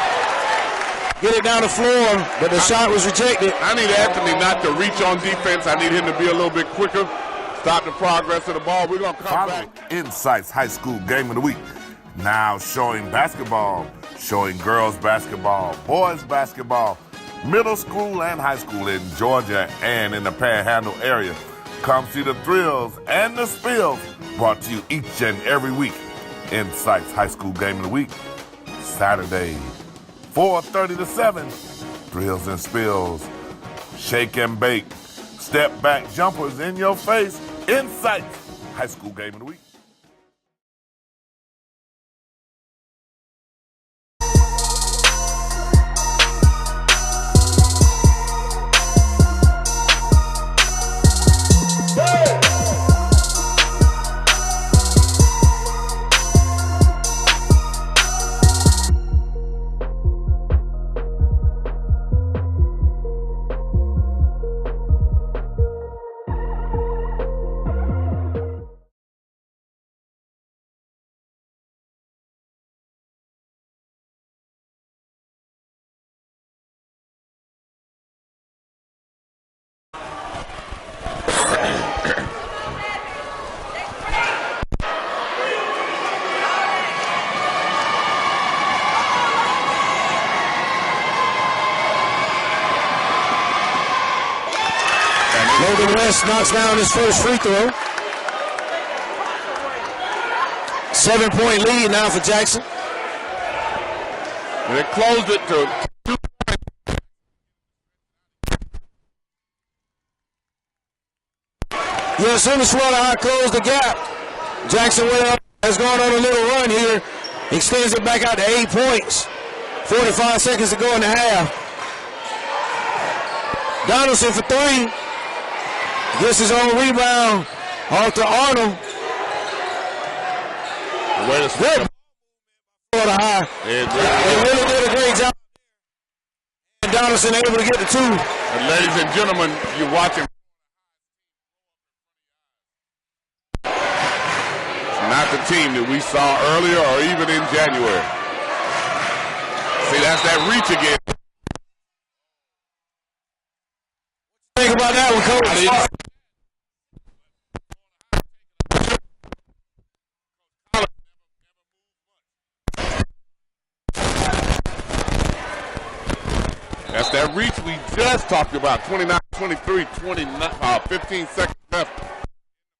Get it down the floor, but the shot was rejected. I need Anthony not to reach on defense. I need him to be a little bit quicker. Stop the progress of the ball. We're going to come back. INSiiGHTS High School Game of the Week. Now showing basketball, showing girls basketball, boys basketball, middle school and high school in Georgia and in the Panhandle area. Come see the thrills and the spills brought to you each and every week. INSiiGHTS High School Game of the Week, Saturday, 4:30 to 7. Thrills and spills, shake and bake, step back jumpers in your face. INSiiGHTS High School Game of the Week. Logan West knocks down his first free throw. 7-point lead now for Jackson. They closed it to 2 points. Yeah, as soon as Florida High closed the gap, Jackson went up, has gone on a little run here, extends it back out to 8 points. 45 seconds to go in the half. Donaldson for 3. Gets his own rebound off to Arnold. Good. Florida High. They really did a great job. And Donaldson able to get the 2. And ladies and gentlemen, you're watching. It's not the team that we saw earlier or even in January. See, that's that reach again. Think about that one, Coach. That's that reach we just talked about. 29, 23, 15 seconds left.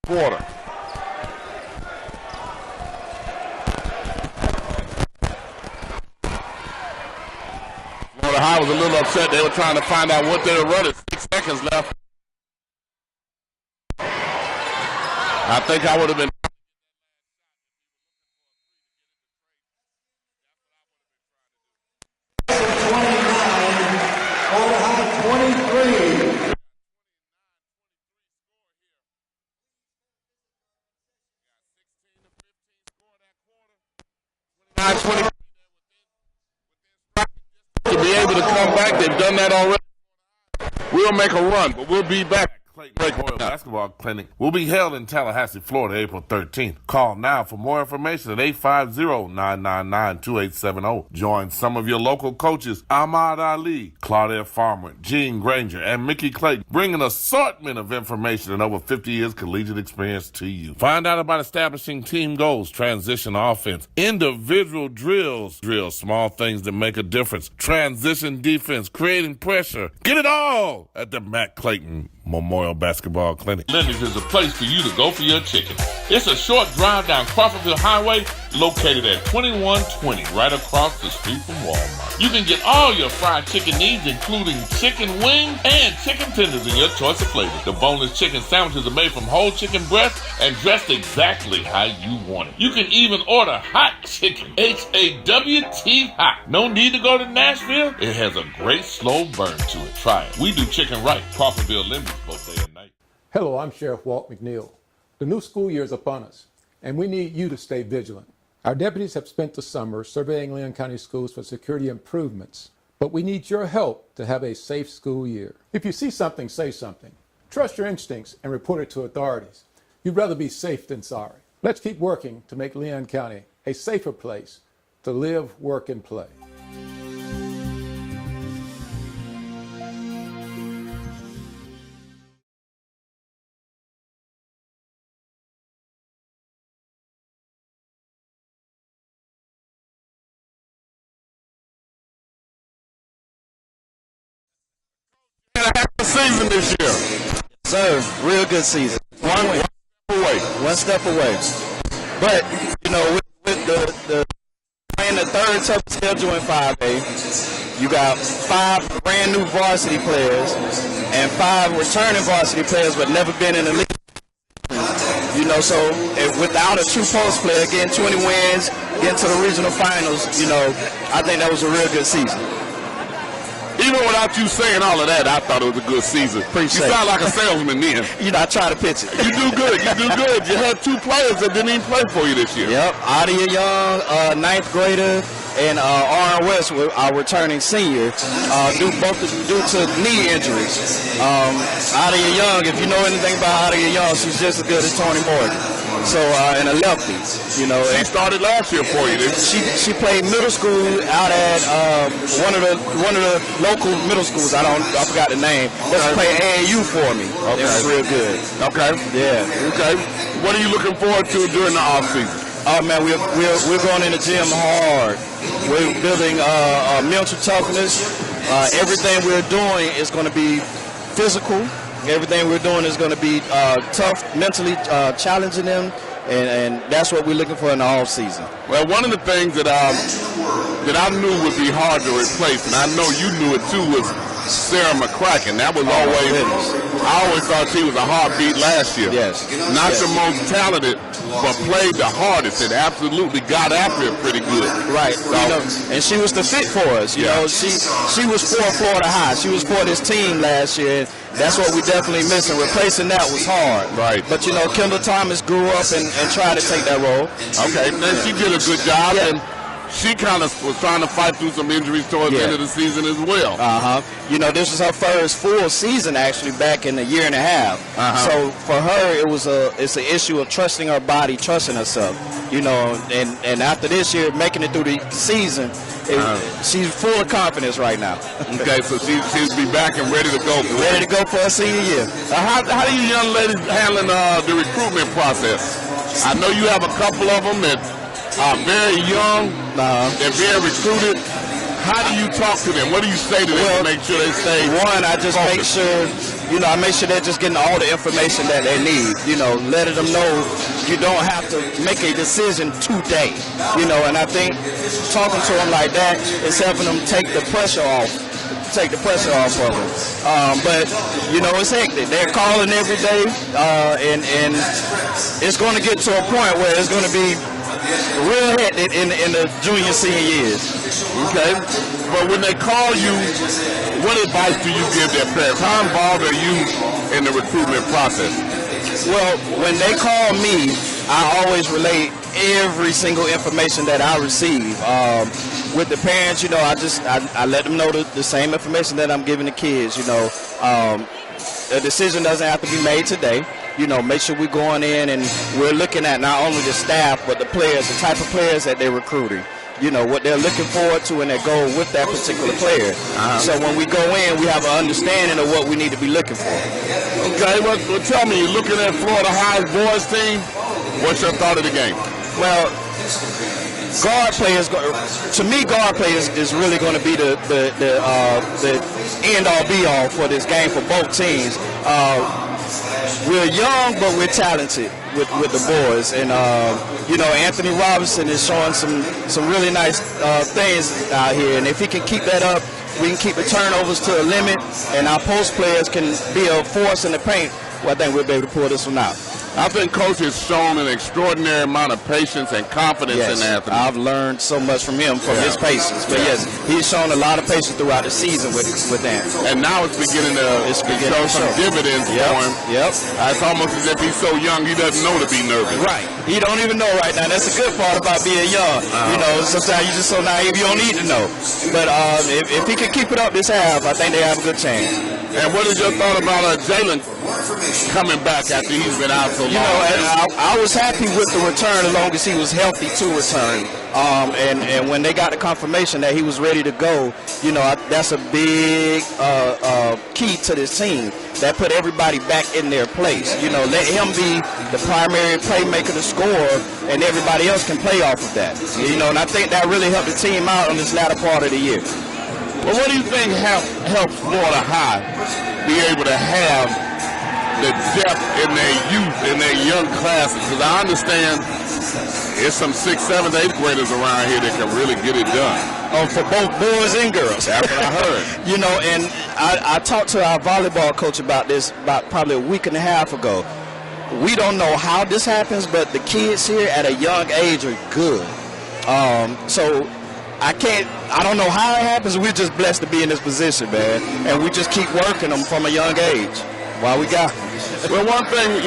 Quarter. Florida High was a little upset. They were trying to find out what they were running. 6 seconds left. I think I would have been. To be able to come back, they've done that already. We'll make a run, but we'll be back. Memorial Basketball Clinic will be held in Tallahassee, Florida, April 13th. Call now for more information at 850-999-2870. Join some of your local coaches, Ahmad Ali, Claudia Farmer, Gene Granger, and Mickey Clayton, bringing an assortment of information and over 50 years collegiate experience to you. Find out about establishing team goals, transition offense, individual drills, small things that make a difference, transition defense, creating pressure. Get it all at the Matt Clayton Memorial Basketball Clinic. Lenny's is a place for you to go for your chicken. It's a short drive down Crawfordville Highway, located at 2120 right across the street from Walmart. You can get all your fried chicken needs, including chicken wings and chicken tenders in your choice of flavors. The boneless chicken sandwiches are made from whole chicken breast and dressed exactly how you want it. You can even order hot chicken, H-A-W-T hot. No need to go to Nashville. It has a great slow burn to it. Try it. We do chicken right. Crawfordville Lemons both day and night. Hello, I'm Sheriff Walt McNeil. The new school year is upon us, and we need you to stay vigilant. Our deputies have spent the summer surveying Leon County schools for security improvements, but we need your help to have a safe school year. If you see something, say something. Trust your instincts and report it to authorities. You'd rather be safe than sorry. Let's keep working to make Leon County a safer place to live, work, and play. Season this year. Sir, real good season. One step away. But, you know, with the playing the third toughest schedule in 5A, you got 5 brand new varsity players and 5 returning varsity players but never been in the league. You know, so without a true post player getting 20 wins, getting to the regional finals, you know, I think that was a real good season. Even without you saying all of that, I thought it was a good season. Appreciate you sound like a salesman then. You know, I try to pitch it. You do good. You do good. You had 2 players that didn't even play for you this year. Yep. Adia Young, 9th grader, and Aaron West, our returning senior, due to knee injuries. Adia Young, if you know anything about Adia Young, she's just as good as Tony Morgan. So, and a lefty, you know. She started last year for you, didn't she? She played middle school out at one of the local middle schools. I forgot the name. But she played AAU for me. Okay. It was real good. Okay. Yeah. Okay. What are you looking forward to during the off season? Oh man, we're going in the gym hard. We're building mental toughness. Everything we're doing is going to be physical. Everything we're doing is going to be tough, mentally challenging them, and that's what we're looking for in the off season. Well, one of the things that I knew would be hard to replace, and I know you knew it too, was Sarah McCracken. That was I always thought she was a heartbeat last year. Yes. Not the most talented, but played the hardest and absolutely got after it pretty good. Right. So, you know, and she was the fit for us. You know, she was for Florida High. She was for this team last year. That's what we definitely missing. Replacing that was hard. Right. But, you know, Kendall Thomas grew up and tried to take that role. Okay. And she did a good job. Yeah. And she kind of was trying to fight through some injuries towards the end of the season as well. You know, this was her first full season actually back in a year and a half. So for her, it's an issue of trusting her body, trusting herself. You know, and after this year, making it through the season, she's full of confidence right now. Okay, so she'll be back and ready to go. Ready to go for her senior year. How do you young ladies handling the recruitment process? I know you have a couple of them that are very young, they're very recruited. How do you talk to them? What do you say to them to make sure they stay? One, I just make sure, I make sure they're just getting all the information that they need. You know, letting them know you don't have to make a decision today. You know, and I think talking to them like that is helping them take the pressure off. Take the pressure off of them. But, you know, it's hectic. They're calling every day, and it's going to get to a point where it's going to be real hectic in the junior, senior years. Okay. But when they call you, what advice do you give their parents? How involved are you in the recruitment process? Well, when they call me, I always relate every single information that I receive. With the parents, you know, I let them know the same information that I'm giving the kids. You know, a decision doesn't have to be made today. You know, make sure we're going in and we're looking at not only the staff, but the players, the type of players that they're recruiting. You know, what they're looking forward to and their goal with that particular player. So when we go in, we have an understanding of what we need to be looking for. Okay, well tell me, you're looking at Florida High's boys team. What's your thought of the game? Well, guard players, to me, guard players is really going to be the end all be all for this game for both teams. we're young, but we're talented with the boys. And, Anthony Robinson is showing some really nice things out here. And if he can keep that up, we can keep the turnovers to a limit, and our post players can be a force in the paint. Well, I think we'll be able to pull this one out. I think Coach has shown an extraordinary amount of patience and confidence in Anthony. I've learned so much from him, from his patience. But yes, he's shown a lot of patience throughout the season with Anthony. And now it's beginning to show some dividends for him. Yep. It's almost as if he's so young he doesn't know to be nervous. Right. He don't even know right now. That's the good part about being young. Sometimes you're just so naive you don't need to know. But if he can keep it up this half, I think they have a good chance. And what is your thought about Jalen coming back after he's been out so long? I was happy with the return as long as he was healthy to return. And when they got the confirmation that he was ready to go, that's a big key to this team. That put everybody back in their place. Let him be the primary playmaker to score, and everybody else can play off of that. And I think that really helped the team out on this latter part of the year. Well, what do you think helps Florida High be able to have the depth in their youth, in their young classes? Because I understand there's some 6th, 7th, 8th graders around here that can really get it done. Oh, for both boys and girls. That's what I heard. And I talked to our volleyball coach about this about probably a week and a half ago. We don't know how this happens, but the kids here at a young age are good. So I don't know how it happens. We're just blessed to be in this position, man. And we just keep working them from a young age while we got them. Well, one thing, we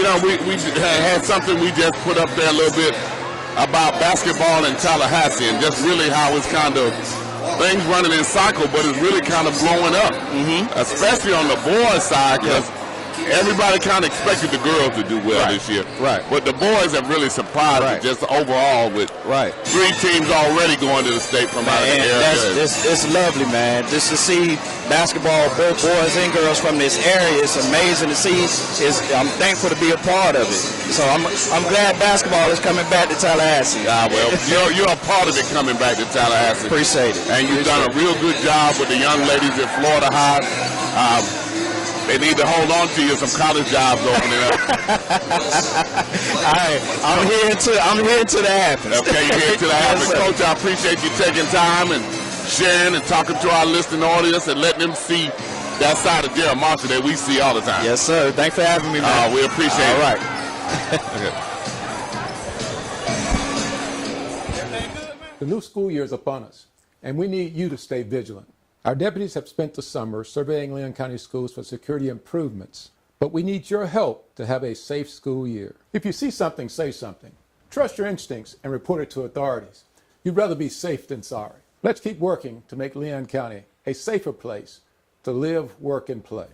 had something we just put up there a little bit about basketball in Tallahassee and just really how it's kind of things running in cycle, but it's really kind of blowing up, especially on the boys' side, because everybody kind of expected the girls to do well this year. Right. But the boys have really surprised us just overall with 3 teams already going to the state from out of the area. It's lovely, man. Just to see basketball, both boys and girls from this area, it's amazing to see. I'm thankful to be a part of it. So I'm glad basketball is coming back to Tallahassee. Well, you're a part of it coming back to Tallahassee. Appreciate it. And you've done a real good job with the young ladies at Florida High. They need to hold on to you, some college jobs opening up. I'm here until that happens. Okay, you're here until that happens. Coach, I appreciate you taking time and sharing and talking to our listening audience and letting them see that side of Darren Marshall that we see all the time. Yes, sir. Thanks for having me, man. We appreciate it. All right. The new school year is upon us, and we need you to stay vigilant. Our deputies have spent the summer surveying Leon County schools for security improvements, but we need your help to have a safe school year. If you see something, say something. Trust your instincts and report it to authorities. You'd rather be safe than sorry. Let's keep working to make Leon County a safer place to live, work, and play.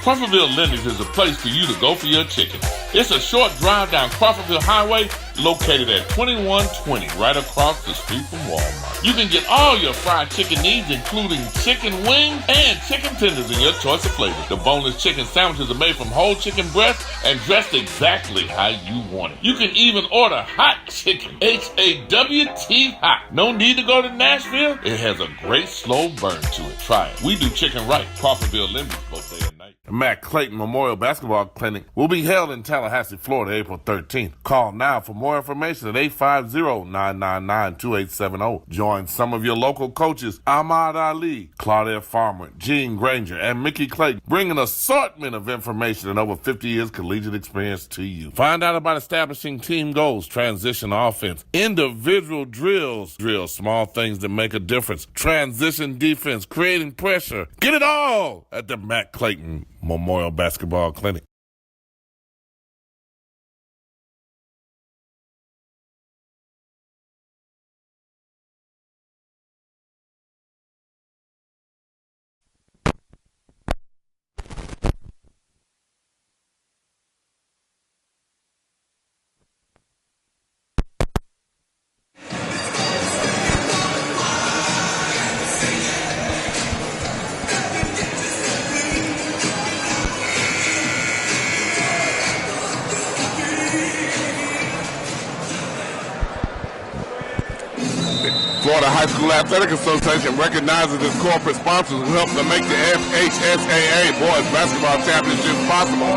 Crawfordville Lindy's is a place for you to go for your chicken. It's a short drive down Crawfordville Highway located at 2120 right across the street from Walmart. You can get all your fried chicken needs including chicken wings and chicken tenders in your choice of flavors. The boneless chicken sandwiches are made from whole chicken breast and dressed exactly how you want it. You can even order hot chicken, H-A-W-T hot. No need to go to Nashville. It has a great slow burn to it. Try it. We do chicken right. Crawfordville Lindy's both day and night. The Matt Clayton Memorial Basketball Clinic will be held in Tallahassee, Florida, April 13th. Call now for more information at 850-999-2870. Join some of your local coaches, Ahmad Ali, Claudette Farmer, Gene Granger, and Mickey Clayton, bring an assortment of information and over 50 years collegiate experience to you. Find out about establishing team goals, transition offense, individual drills, small things that make a difference, transition defense, creating pressure. Get it all at the Matt Clayton Memorial Basketball Clinic. High School Athletic Association recognizes its corporate sponsors who help to make the FHSAA Boys Basketball Championship possible.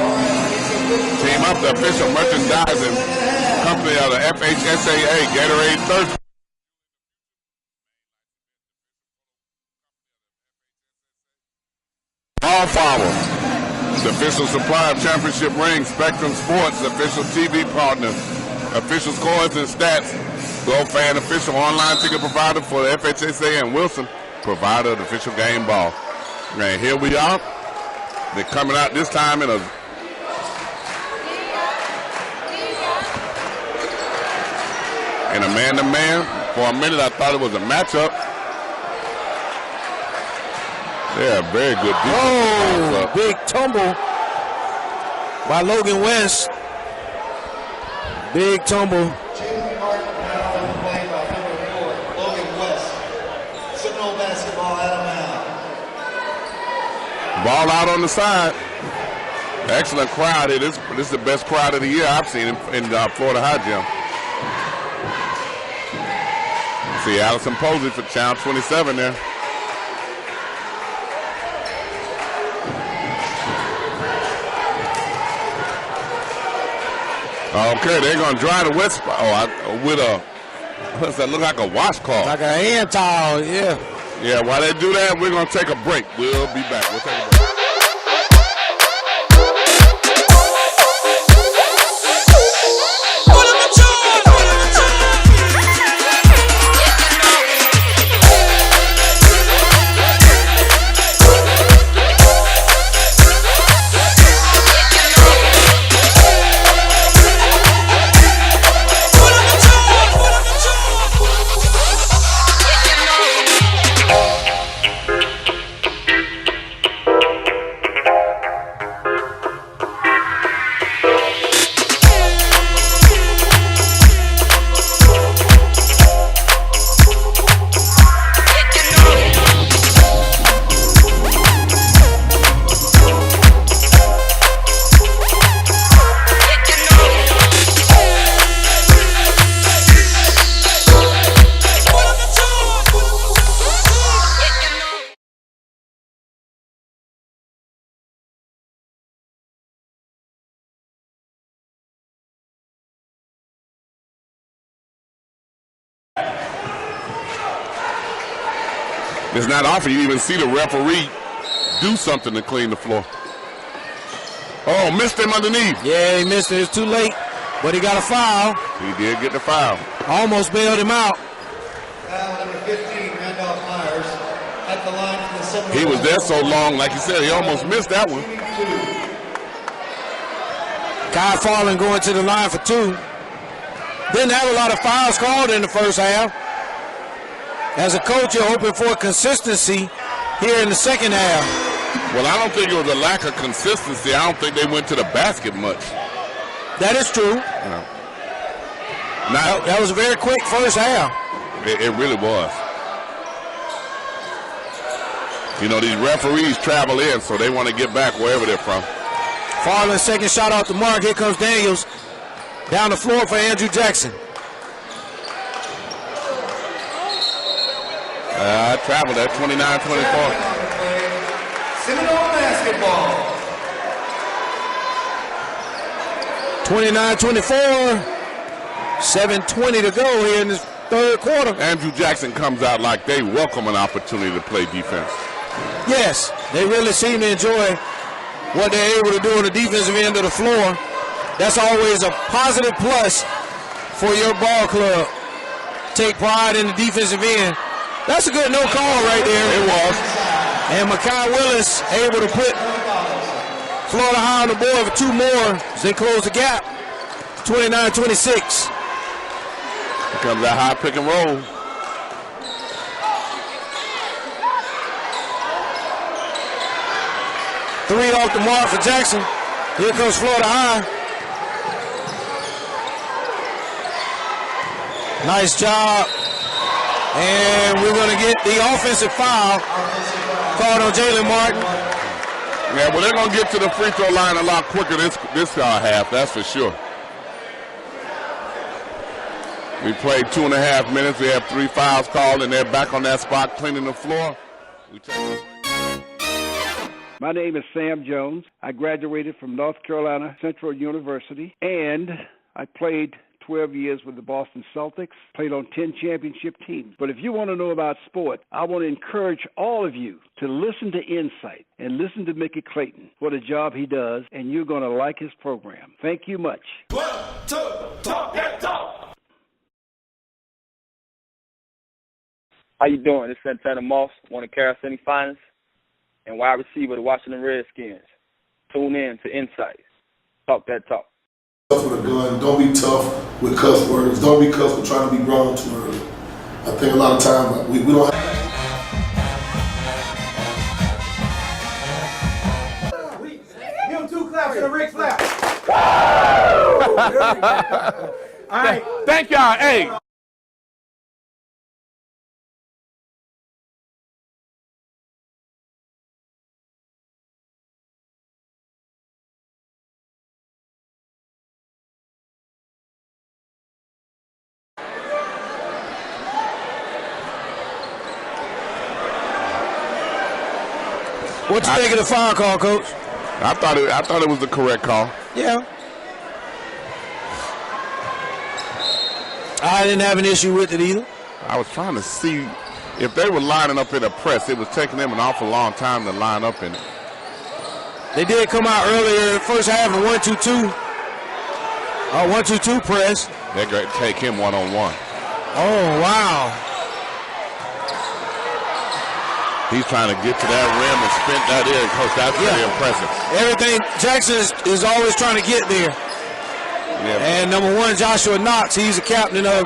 Team Up, the official merchandising company of the FHSAA Gatorade Thirst. Ball Power, the official supplier of championship rings. Spectrum Sports, official TV partner. Official scores and stats. Go Fan, official online ticket provider for the FHSA, and Wilson, provider of the official game ball. And here we are. They're coming out this time in a man-to-man. For a minute, I thought it was a matchup. Yeah, very good defense. Oh, big tumble by Logan West. Big tumble. Ball out on the side. Excellent crowd. This is the best crowd of the year I've seen in Florida High Gym. See Allison Posey for Channel 27 there. Okay, they're going to dry the wet spot. With a, what's that, look like a washcloth. Like a hand towel, yeah. Yeah, while they do that, we're going to take a break. We'll be back. We'll take a break. It's not often you even see the referee do something to clean the floor. Oh, missed him underneath. Yeah, he missed it. It's too late, but he got a foul. He did get the foul. Almost bailed him out. Foul number 15, Randolph Myers, at the line for the Seminole. He was there so long, like you said, he almost missed that one. Kyle Farland going to the line for two. Didn't have a lot of fouls called in the first half. As a coach, you're hoping for consistency here in the second half. Well, I don't think it was a lack of consistency. I don't think they went to the basket much. That is true. No. Now, that was a very quick first half. It really was. You know, these referees travel in, so they want to get back wherever they're from. Farland's second shot off the mark. Here comes Daniels. Down the floor for Andrew Jackson. Traveled at 29-24. Seminole basketball. 29-24. 7:20 to go here in this third quarter. Andrew Jackson comes out like they welcome an opportunity to play defense. Yes, they really seem to enjoy what they're able to do on the defensive end of the floor. That's always a positive plus for your ball club. Take pride in the defensive end. That's a good no call right there. It was. And Makai Willis able to put Florida High on the board for two more as they close the gap. 29-26. Here comes that high pick and roll. Three off the mark for Jackson. Here comes Florida High. Nice job. And we're going to get the offensive foul called on Jalen Martin. Yeah, well, they're going to get to the free throw line a lot quicker this half, that's for sure. We played 2.5 minutes. We have 3 fouls called, and they're back on that spot cleaning the floor. My name is Sam Jones. I graduated from North Carolina Central University, and I played 12 years with the Boston Celtics, played on 10 championship teams. But if you want to know about sport, I want to encourage all of you to listen to Insight and listen to Mickey Clayton, what a job he does, and you're going to like his program. Thank you much. 1, 2, talk that talk. How you doing? This is Santana Moss, one of Carroll City finest and wide receiver of the Washington Redskins. Tune in to Insight. Talk that talk. Tough with a gun. Don't be tough with cuss words. Don't be tough with trying to be grown too early. I think a lot of times we don't have. Give him 2 claps and a Rick slap. All right. Thank y'all. Hey. What you think of the foul call, Coach? I thought it was the correct call. Yeah. I didn't have an issue with it either. I was trying to see if they were lining up in a press. It was taking them an awful long time to line up in it. They did come out earlier in the first half in 1-2-2. 1-2-2 press. They're going to take him one-on-one. Oh, wow. He's trying to get to that rim and spin that in, Coach. That's very impressive. Everything, Jackson is always trying to get there. Yeah. And number 1, Joshua Knox, he's the captain of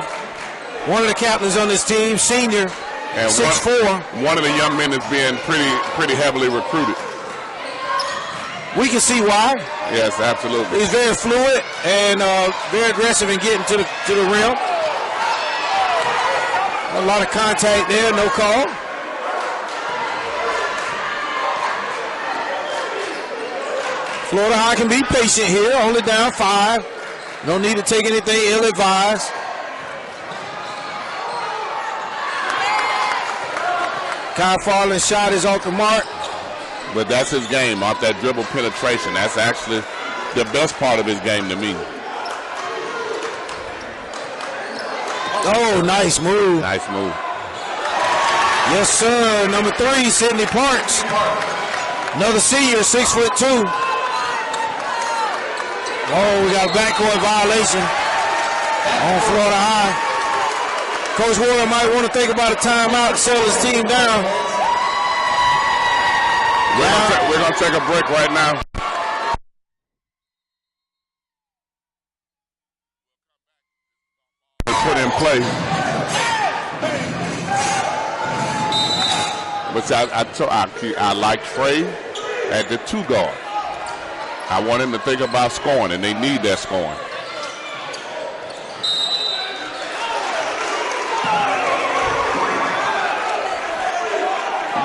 one of the captains on this team, senior, and 6'4". One of the young men is being pretty heavily recruited. We can see why. Yes, absolutely. He's very fluid and very aggressive in getting to the rim. A lot of contact there, no call. Florida High can be patient here, only down 5. No need to take anything ill-advised. Kyle Farland's shot is off the mark. But that's his game, off that dribble penetration. That's actually the best part of his game to me. Oh, nice move. Nice move. Yes, sir. Number 3, Sidney Parks. Another senior, 6'2". Oh, we got a backcourt violation on Florida High. Coach Warren might want to think about a timeout to settle his team down. We're going to take a break right now. Put in play. But I like Trey at the 2 guard. I want him to think about scoring, and they need that scoring.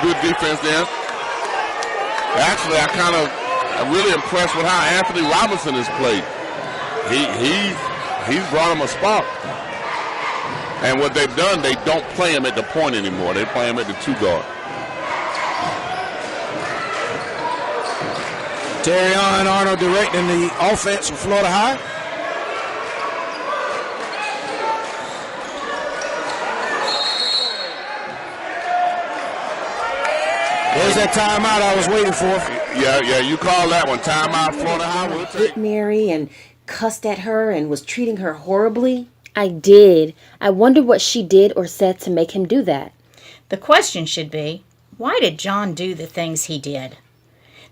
Good defense there. Actually, I'm really impressed with how Anthony Robinson has played. He's brought him a spark. And what they've done, they don't play him at the point anymore. They play him at the 2 guard. Terrion Arnold directing the offense for Florida High. There's that timeout I was waiting for. Yeah, you call that one. Timeout, Florida High. We'll Hit Mary and cussed at her and was treating her horribly. I did. I wonder what she did or said to make him do that. The question should be, why did John do the things he did?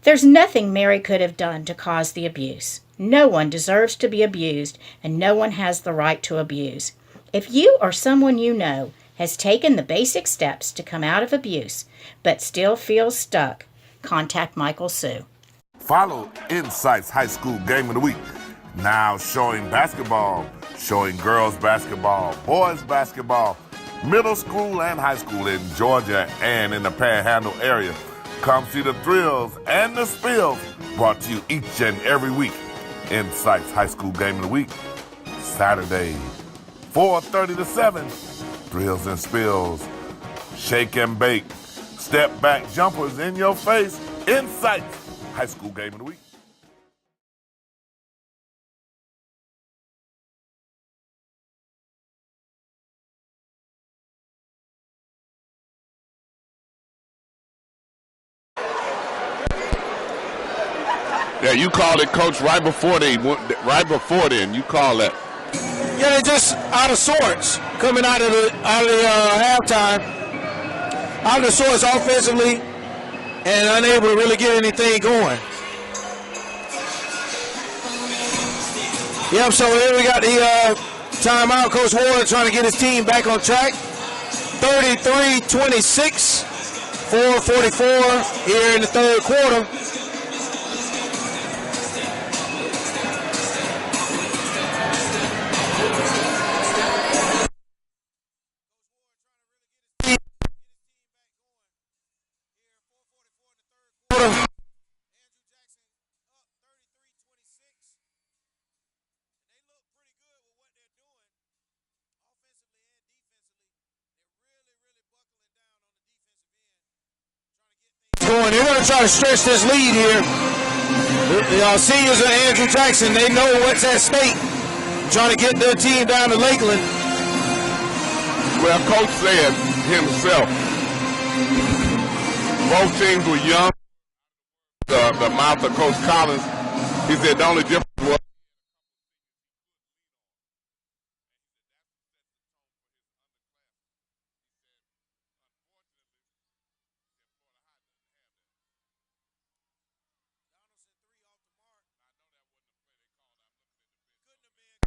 There's nothing Mary could have done to cause the abuse. No one deserves to be abused, and no one has the right to abuse. If you or someone you know has taken the basic steps to come out of abuse, but still feels stuck, contact Michael Sue. Follow Insight's High School Game of the Week. Now showing basketball, showing girls basketball, boys basketball, middle school and high school in Georgia and in the Panhandle area. Come see the thrills and the spills brought to you each and every week. Insight's High School Game of the Week, Saturday, 4:30-7. Thrills and spills. Shake and bake. Step back jumpers in your face. INSiiGHTS High School Game of the Week. Yeah, you called it, Coach, right before then. You called that. Yeah, they're just out of sorts coming out of the halftime. Out of sorts offensively and unable to really get anything going. Yep, so here we got the timeout. Coach Ward trying to get his team back on track. 33-26, 4:44 here in the third quarter. They're going to try to stretch this lead here. The seniors of Andrew Jackson, they know what's at stake. Trying to get their team down to Lakeland. Well, Coach said himself, both teams were young. The mouth of Coach Collins, he said the only difference was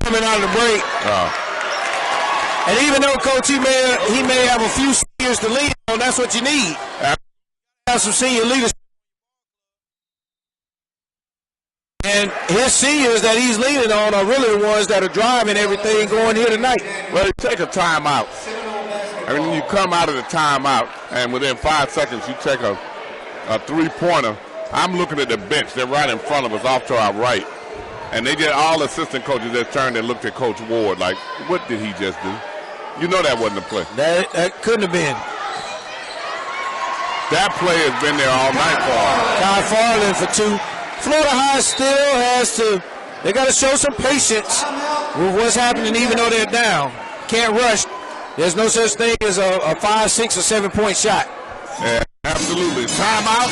coming out of the break. And even though, Coach, he may have a few seniors to lead on, that's what you need. Have some senior leadership. And his seniors that he's leaning on are really the ones that are driving everything going here tonight. Well, you take a timeout. I mean, you come out of the timeout, and within 5 seconds, you take a three-pointer. I'm looking at the bench. They're right in front of us, off to our right. And they all assistant coaches just turned and looked at Coach Ward like, what did he just do? You know that wasn't a play. That couldn't have been. That play has been there all night for him. Kyle Farland for two. Florida High still has to, they got to show some patience with what's happening even though they're down. Can't rush. There's no such thing as a 5, 6, or 7 point shot. Yeah, absolutely. Timeout.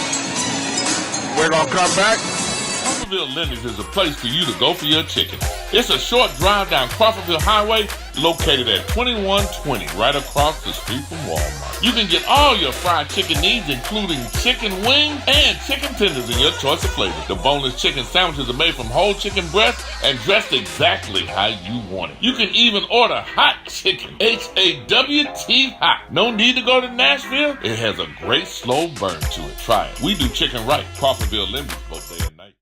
We're going to come back. Crawfordville Lindy's is a place for you to go for your chicken. It's a short drive down Crawfordville Highway, located at 2120, right across the street from Walmart. You can get all your fried chicken needs, including chicken wings and chicken tenders in your choice of flavors. The boneless chicken sandwiches are made from whole chicken breast and dressed exactly how you want it. You can even order hot chicken, H-A-W-T hot. No need to go to Nashville. It has a great slow burn to it. Try it. We do chicken right. Crawfordville Lindy's both day and night.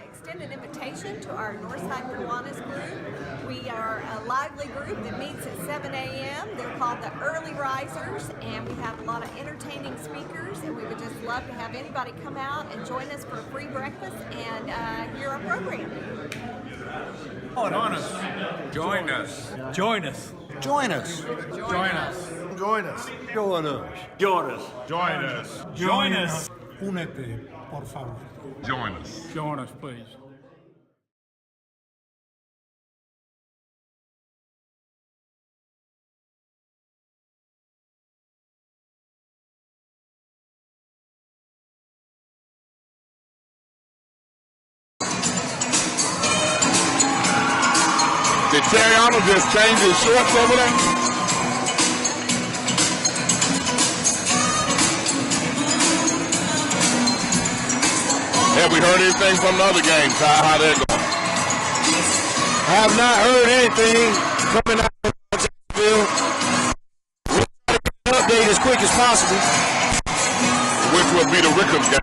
Extend an invitation to our Northside Kiwanis group. We are a lively group that meets at 7 a.m. They're called the Early Risers, and we have a lot of entertaining speakers, and we would just love to have anybody come out and join us for a free breakfast and hear our program. Join us. Join us. Join us. Join us. Join us. Join us. Join us. Join us. Join us. Join us. Únete, por favor. Join us. Join us, please. Did Terry Arnold just change his shorts over there? Have we heard anything from the other games? How they're going? I have not heard anything coming out of Jacksonville. We'll try to get an update as quick as possible. Which will be the RICKARDS game.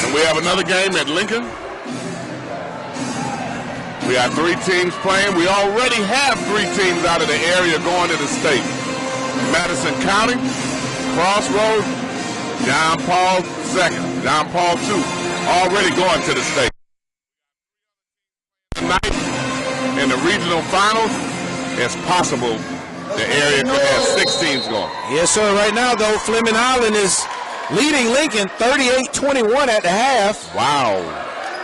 And we have another game at Lincoln. We have 3 teams playing. We already have 3 teams out of the area going to the state. Madison County, CROSSROADS, John Paul II, John Paul II, already going to the state. finals, it's possible the area could have 6 teams going. Yes, sir. Right now, though, Fleming Island is leading Lincoln 38-21 at the half. Wow.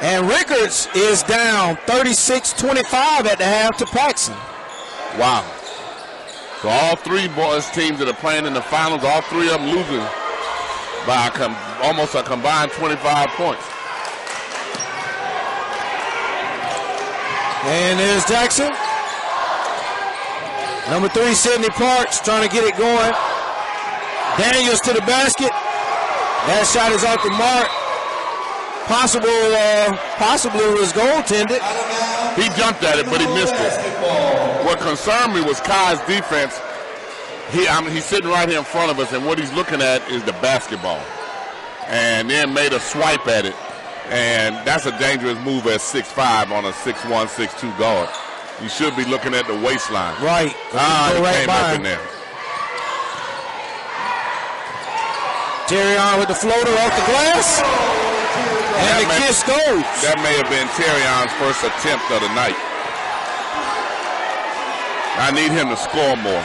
And Rickards is down 36-25 at the half to Paxson. Wow. So all 3 boys teams that are playing in the finals, all 3 of them losing by almost a combined 25 points. And there's Jackson. Number 3, Sidney Parks, trying to get it going. Daniels to the basket. That shot is off the mark. Possibly was goaltended. He jumped at it, but he missed it. What concerned me was Kai's defense. He's sitting right here in front of us, and what he's looking at is the basketball. And then made a swipe at it. And that's a dangerous move at 6'5" on a 6'1", 6'2" guard. You should be looking at the waistline. Right. He came up in there. Terry on with the floater off the glass. And the kiss goes. That may have been Terrion's first attempt of the night. I need him to score more.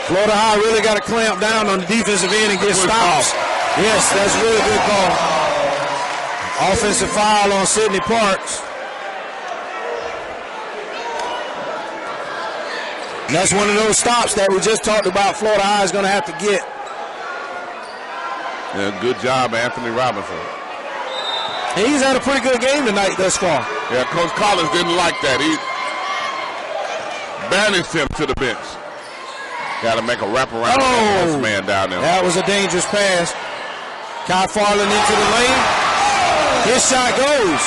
Florida High really got to clamp down on the defensive end and get stops. Yes, that's a really good call. Offensive foul on Sidney Parks. And that's one of those stops that we just talked about Florida High is going to have to get. Yeah, good job, Anthony Robinson. And he's had a pretty good game tonight thus far. Yeah, Coach Collins didn't like that. He banished him to the bench. Got to make a wraparound on this man down there. That was a dangerous pass. Kyle Farland into the lane. His shot goes.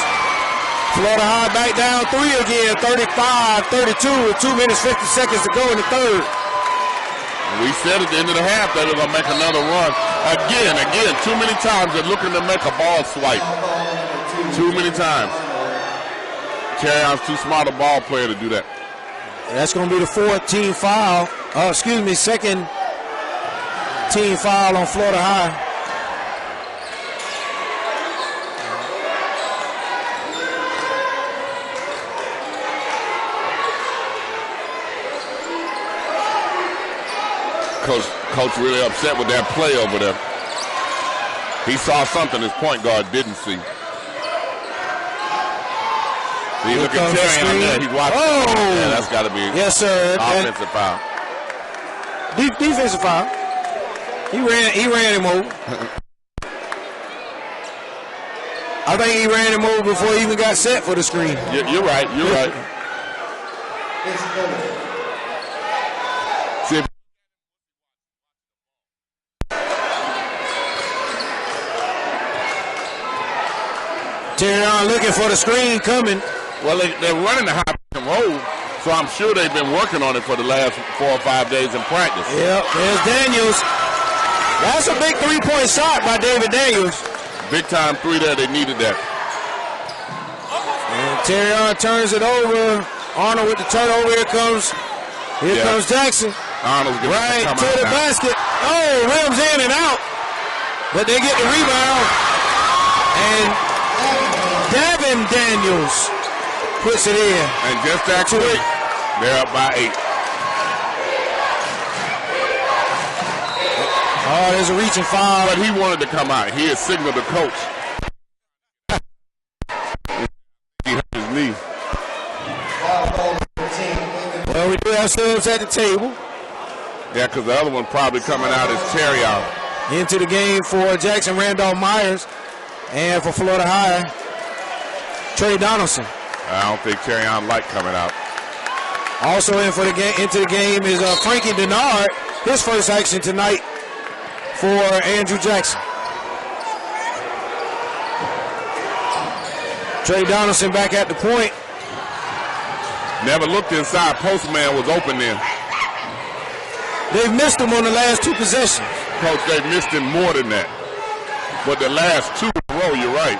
Florida High back down 3 again, 35-32 with 2 minutes, 50 seconds to go in the third. We said at the end of the half that they're going to make another run. Again, too many times they're looking to make a ball swipe. Too many times. Terrion's too smart a ball player to do that. That's going to be the 4th team foul. Second team foul on Florida High. Coach really upset with that play over there. He saw something his point guard didn't see. See, look at Terry on there. He's watching. Yeah, that's got to be offensive foul. Defensive foul. He ran him over. I think he ran him over before he even got set for the screen. You're right. See, Terrion looking for the screen coming. Well, they're running the high pick and roll, so I'm sure they've been working on it for the last 4 or 5 days in practice. Yep, there's Daniels. That's a big 3-point shot by David Daniels. Big time 3 there, they needed that. And Terrion turns it over. Arnold with the turnover. Here comes Jackson. Arnold's going right to come to out the now. basket. Oh, rims in and out. But they get the rebound. And Davin Daniels puts it in. And just that quick, they're up by 8. Oh, there's a reaching foul. But he wanted to come out. He had signaled the coach. He hurt his knee. Well, we do have subs at the table. Yeah, because the other one probably coming out is Terrion. Into the game for Jackson Randolph Myers and for Florida High, Trey Donaldson. I don't think Terrion liked coming out. Also into the game is Frankie Denard. His first action tonight for Andrew Jackson. Trey Donaldson back at the point. Never looked inside. Postman was open then. They've missed him on the last 2 possessions. Coach, they've missed him more than that. But the last 2 in a row, you're right.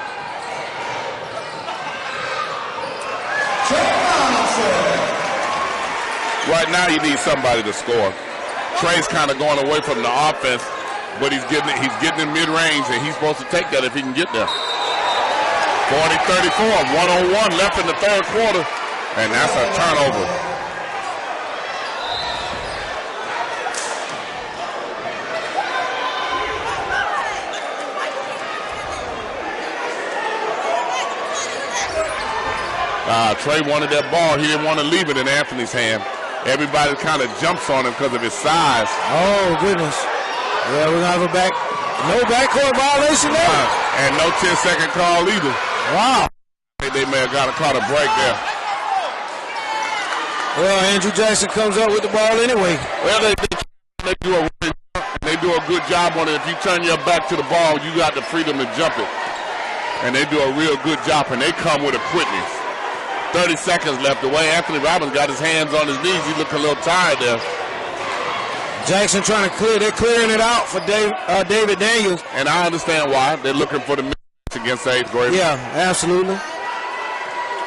Right now, you need somebody to score. Trey's kind of going away from the offense, but he's getting in mid-range, and he's supposed to take that if he can get there. 40-34, 101 left in the third quarter. And that's a turnover. Trey wanted that ball. He didn't want to leave it in Anthony's hand. Everybody kind of jumps on him because of his size. Oh, goodness. Yeah, we're going to have no backcourt violation there. And no 10-second call either. Wow. They may have caught a break there. Well, Andrew Jackson comes up with the ball anyway. Well, they do a good job on it. If you turn your back to the ball, you got the freedom to jump it. And they do a real good job, and they come with a quickness. 30 seconds left. The way Anthony Robbins got his hands on his knees, he looked a little tired there. Jackson trying to clear. They're clearing it out for David Daniels. And I understand why. They're looking for the against the 8th grade. Yeah, absolutely.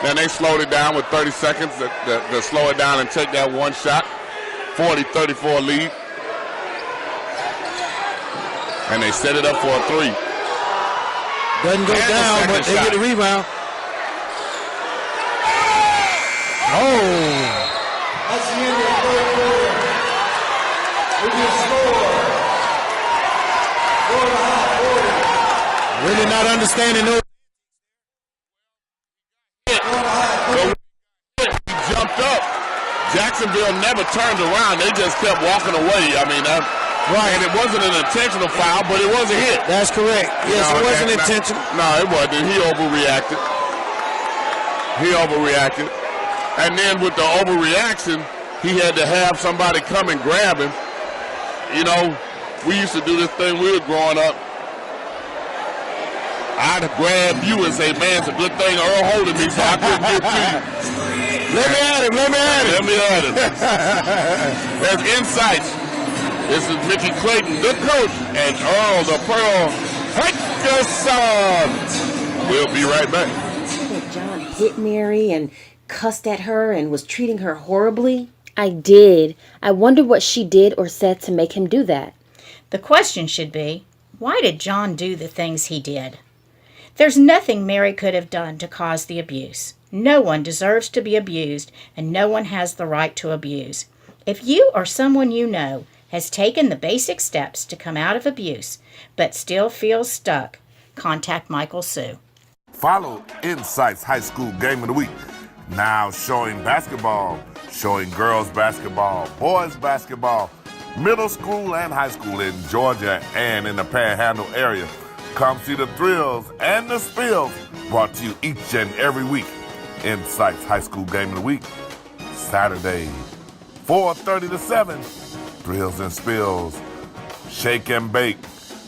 Then they slowed it down with 30 seconds to slow it down and take that one shot. 40-34 lead. And they set it up for a 3. Doesn't go down, but they get the rebound. Oh. That's the end of the third quarter. We just scored. 4.5, 40. Really not understanding those. He jumped up. Jacksonville never turned around. They just kept walking away. I mean, right. And it wasn't an intentional foul, but it was a hit. That's correct. Yes, it wasn't intentional. No, it wasn't. He overreacted. And then with the overreaction, he had to have somebody come and grab him. You know, we used to do this thing when we were growing up. I'd grab you and say, man, it's a good thing Earl holding me so I couldn't get to you. Let me at him. That's Insights. This is Mickey Clayton, the coach, and Earl the Pearl Hickerson. We'll be right back. That John hit Mary and cussed at her and was treating her horribly? I did. I wonder what she did or said to make him do that. The question should be, why did John do the things he did? There's nothing Mary could have done to cause the abuse. No one deserves to be abused, and no one has the right to abuse. If you or someone you know has taken the basic steps to come out of abuse, but still feels stuck, contact Michael Sue. Follow Insight's High School Game of the Week. Now showing basketball, showing girls basketball, boys basketball, middle school and high school in Georgia and in the Panhandle area. Come see the thrills and the spills brought to you each and every week. Insight's High School Game of the Week, Saturday, 4:30 to 7. Thrills and spills, shake and bake,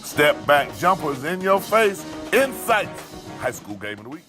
step back jumpers in your face. Insight's High School Game of the Week.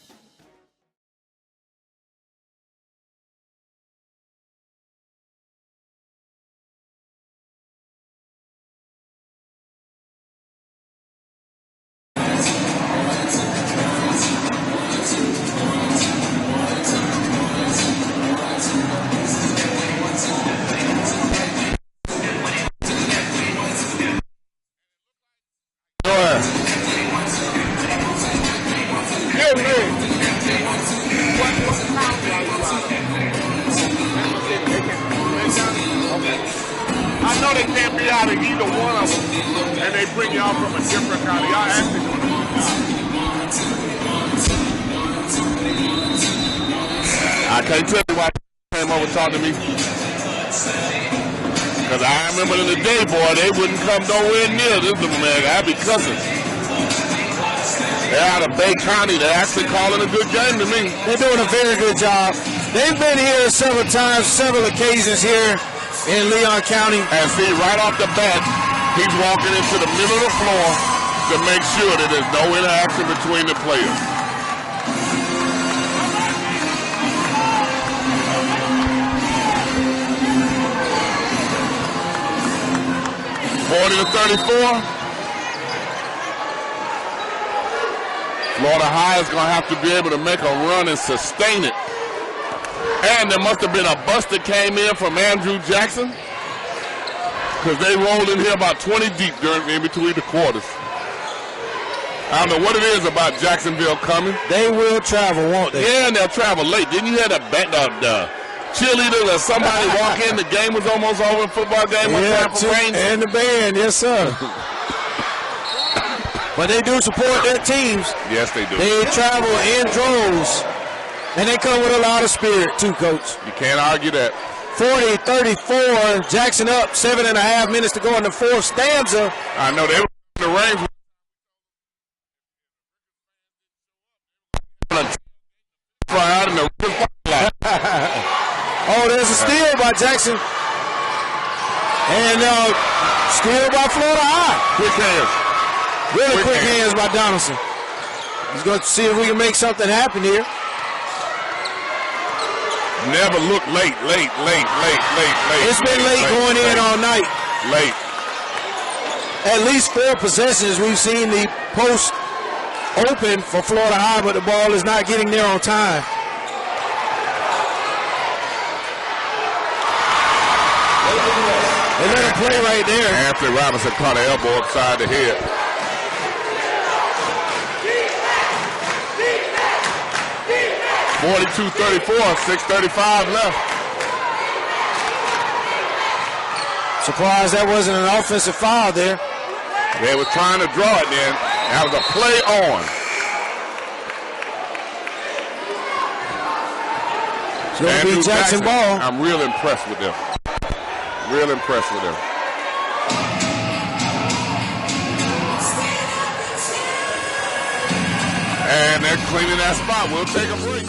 I know they can't be out of either one of them, and they bring y'all from a different county. Y'all actually doing a good job. I can't tell you why they came over and talked to me. Because I remember in the day, boy, they wouldn't come nowhere near this man. I'd be cussing. They're out of Bay County. They're actually calling a good game to me. They're doing a very good job. They've been here several times, several occasions here in Leon County. And see, right off the bat, he's walking into the middle of the floor to make sure that there's no interaction between the players. (40-34). Florida High is going to have to be able to make a run and sustain it. And there must have been a bust that came in from Andrew Jackson, because they rolled in here about 20 deep in between the quarters. I don't know what it is about Jacksonville coming. They will travel, won't they? Yeah, and they'll travel late. Didn't you hear the cheerleader or somebody walk in? The game was almost over. Football game one time for Ranger. And the band, yes, sir. But they do support their teams. Yes, they do. They travel in droves. And they come with a lot of spirit, too, Coach. You can't argue that. 40-34, Jackson up, 7.5 minutes to go in the fourth stanza. I know they were in the range. Oh, there's a steal by Jackson. And steal by Florida High. Quick hands. Really quick hands by Donaldson. He's going to see if we can make something happen here. Never look late. It's been late going in all night. Late. At least 4 possessions we've seen the post open for Florida High, but the ball is not getting there on time. They let him play right there. Anthony Robinson caught an elbow upside the head. .42-34, 6:35 left. Surprised that wasn't an offensive foul there. They were trying to draw it then. That was a play on. It's going to be Jackson ball. I'm real impressed with them. Real impressed with them. And they're cleaning that spot. We'll take a break.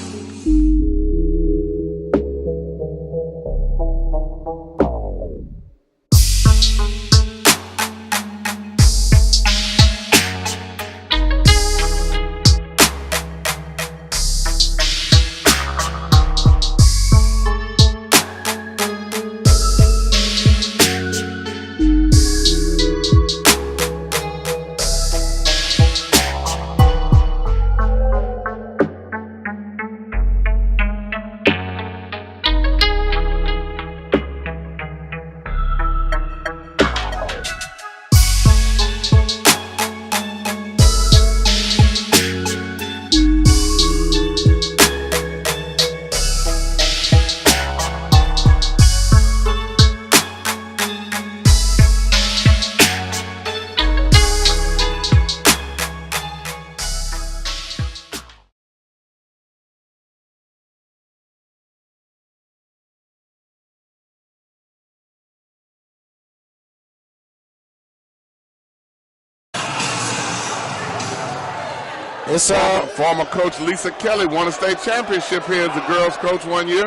It's former coach Lisa Kelly won a state championship here as a girls coach one year.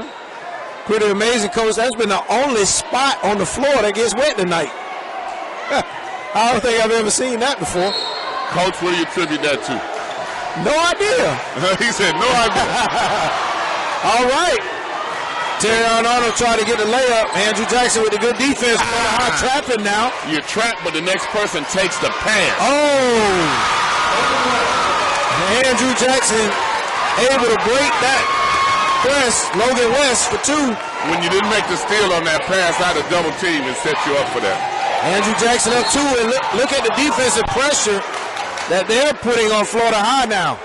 Pretty amazing, Coach. That's been the only spot on the floor that gets wet tonight. I don't think I've ever seen that before. Coach, what do you attribute that to? No idea. He said no idea. All right. Terry Arnoldo tried to get the layup. Andrew Jackson with a good defense. Trapping now. You're trapped, but the next person takes the pass. Oh. Andrew Jackson able to break that press. Logan West for 2. When you didn't make the steal on that pass, I'd have double team and set you up for that. Andrew Jackson up 2, and look at the defensive pressure that they're putting on Florida High now.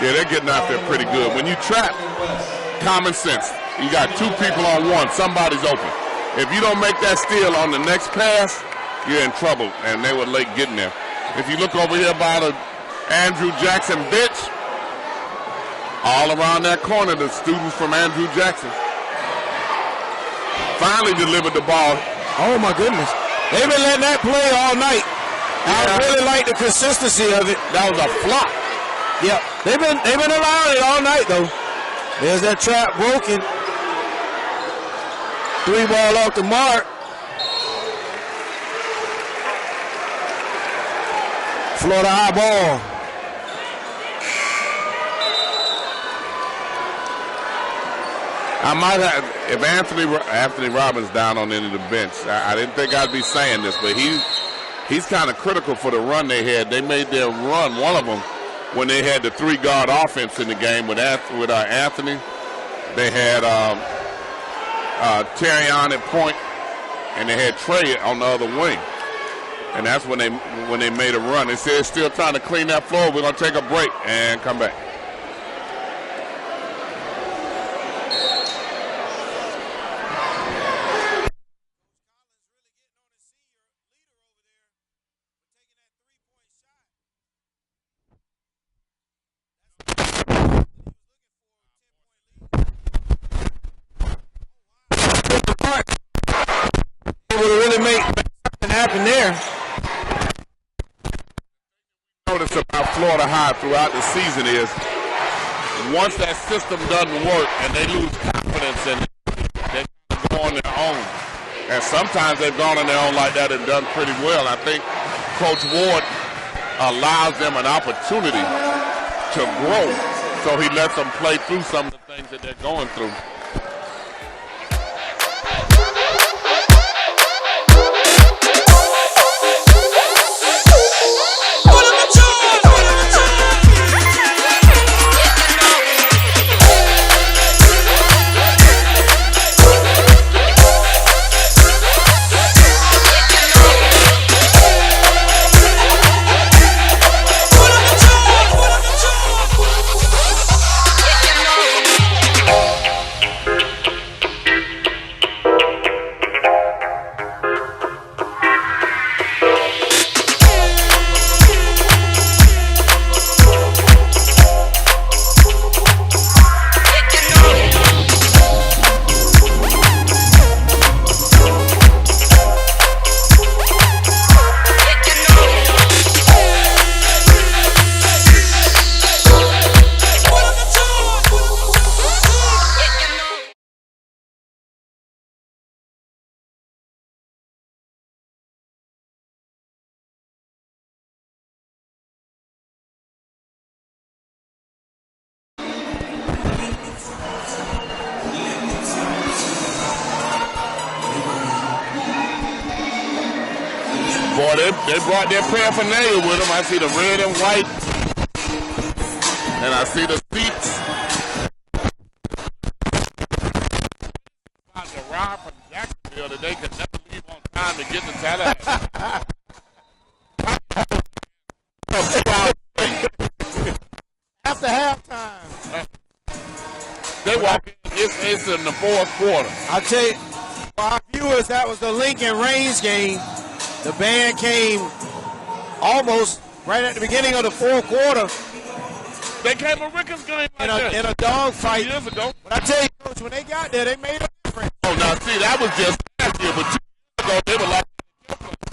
Yeah, they're getting out there pretty good. When you trap, common sense. You got 2 people on 1. Somebody's open. If you don't make that steal on the next pass, you're in trouble, and they were late getting there. If you look over here by the Andrew Jackson bench, all around that corner, the students from Andrew Jackson finally delivered the ball. Oh, my goodness. They've been letting that play all night. I really like the consistency of it. That was a flop. Yeah, they've been allowing it all night, though. There's that trap broken. 3 ball off the mark. Florida High ball. I might have, if Anthony Robbins down on the end of the bench, I didn't think I'd be saying this, but he's kind of critical for the run they had. They made their run, one of them, when they had the 3-guard offense in the game with Anthony. They had Terry on at point, and they had Trey on the other wing. And that's when they made a run. They said still trying to clean that floor. We're going to take a break and come back. Able to really make something happen there. Notice about Florida High throughout the season is once that system doesn't work and they lose confidence in it, they go on their own. And sometimes they've gone on their own like that and done pretty well. I think Coach Ward allows them an opportunity to grow, so he lets them play through some of the things that they're going through. Boy, they brought their paraphernalia with them. I see the red and white, and I see the seats. About to ride from Jacksonville that they could never leave on time to get to Tallahassee. After halftime. They walk in, it's in the fourth quarter. I tell you, for our viewers, that was the Lincoln Reigns game. The band came almost right at the beginning of the fourth quarter. They came to Rickard's game in a dog fight years ago. But I tell you, Coach, when they got there, they made a difference. Oh, now see, that was just last year, but 2 years ago, they were like,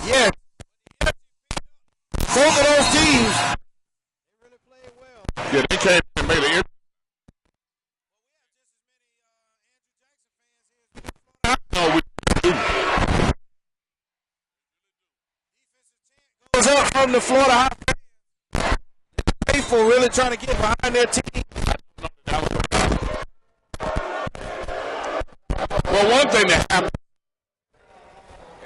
yeah. Both of those teams, they really played well. Yeah, they came and made an impact. Goes up from the Florida High. Faithful really trying to get behind their team. Well, one thing that happened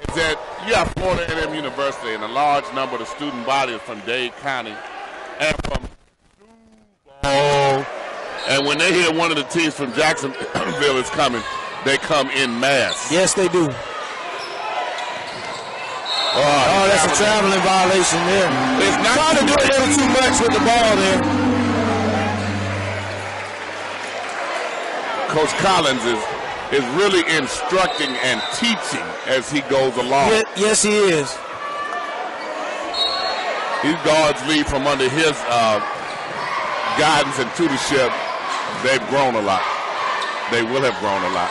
is that you have Florida A&M University, and a large number of the student body is from Dade County and from Duval. And when they hear one of the teams from Jacksonville is coming, they come in mass. Yes, they do. Oh, that's a traveling violation there. It's not trying to do a little too much with the ball there. Coach Collins is really instructing and teaching as he goes along. Yes, he is. These guards lead from under his guidance and tutorship. They've grown a lot. They will have grown a lot.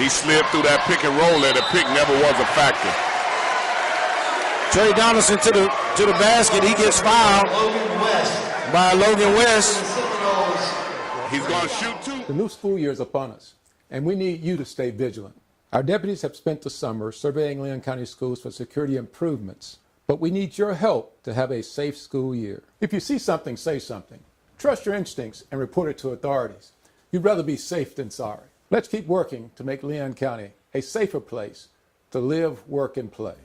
He slid through that pick and roll there. The pick never was a factor. Trey Donaldson to the basket. He gets fouled by Logan West. He's going to shoot too. The new school year is upon us, and we need you to stay vigilant. Our deputies have spent the summer surveying Leon County schools for security improvements, but we need your help to have a safe school year. If you see something, say something. Trust your instincts and report it to authorities. You'd rather be safe than sorry. Let's keep working to make Leon County a safer place to live, work, and play.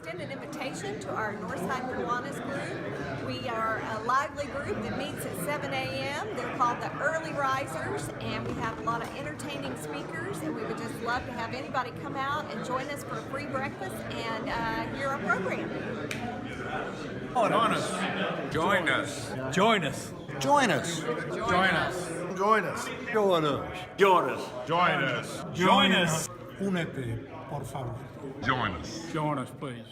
extend an invitation to our Northside Kiwanis group. We are a lively group that meets at 7 a.m. They're called the Early Risers, and we have a lot of entertaining speakers, and we would just love to have anybody come out and join us for a free breakfast and hear our program. Join us. Join us. Join us. Join us. Join us. Join us. Join us. Join us. Join us. Join us. Únete, por favor. Join us. Join us, please.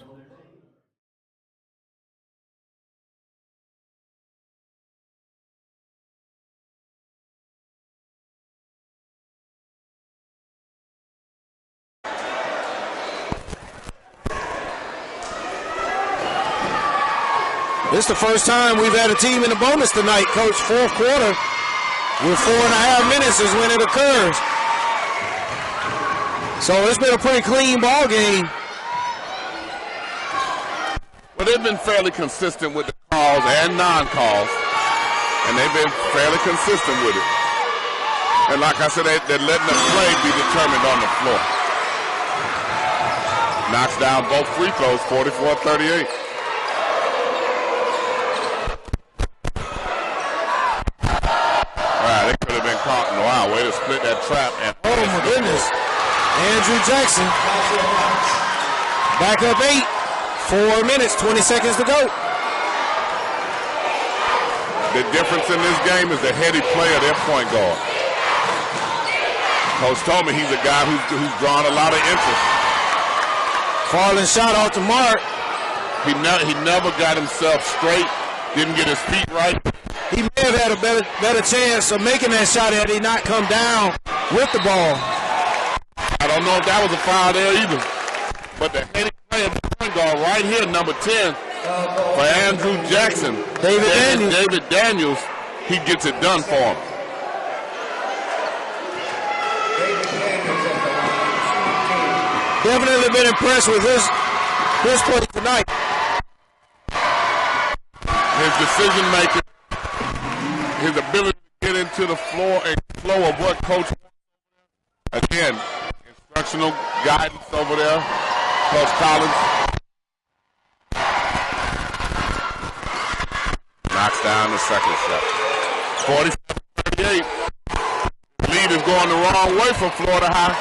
This is the first time we've had a team in the bonus tonight, Coach. Fourth quarter with 4.5 minutes is when it occurs. So it's been a pretty clean ball game. Well, they've been fairly consistent with the calls and non-calls, and they've been fairly consistent with it. And like I said, they're letting the play be determined on the floor. Knocks down both free throws, 44-38. They could have been caught in a while. Way to split that trap. And oh, my goodness. Andrew Jackson. Back up 8. 4 minutes, 20 seconds to go. The difference in this game is the heady play of their point guard. Coach told me he's a guy who's drawn a lot of interest. Falling shot off the mark. He never got himself straight. Didn't get his feet right. He may have had a better chance of making that shot had he not come down with the ball. I don't know if that was a foul there either. But the heady play of the point guard right here, number 10, for Andrew Jackson. David Daniels, he gets it done for him. Definitely been impressed with his play tonight. His decision making, his ability to get into the floor and flow of what Coach wants. Again, instructional guidance over there, Coach Collins. Knocks down the second shot. 47-38. Lead is going the wrong way for Florida High.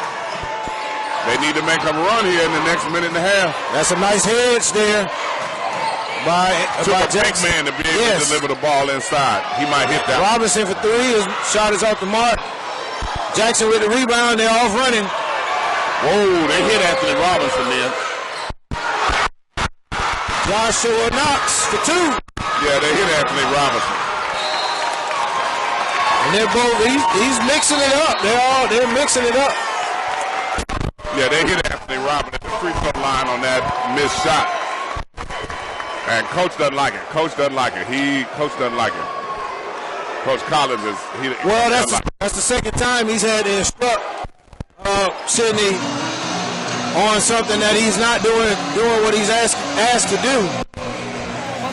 They need to make a run here in the next minute and a half. That's a nice hedge there by Jackson. Big man to be able to deliver the ball inside. He might hit that. Robinson for 3. His shot is off the mark. Jackson with the rebound. They're off running. Whoa, they hit Anthony Robinson then. Joshua Knox for 2. Yeah, they hit Anthony Robinson. And they're both, he's mixing it up. They're mixing it up. Yeah, they hit Anthony Robinson at the free throw line on that missed shot. And Coach doesn't like it. Coach doesn't like it. Coach doesn't like it. Coach Collins is. Well, that's the second time he's had to instruct Sidney on something that he's not doing what he's asked to do.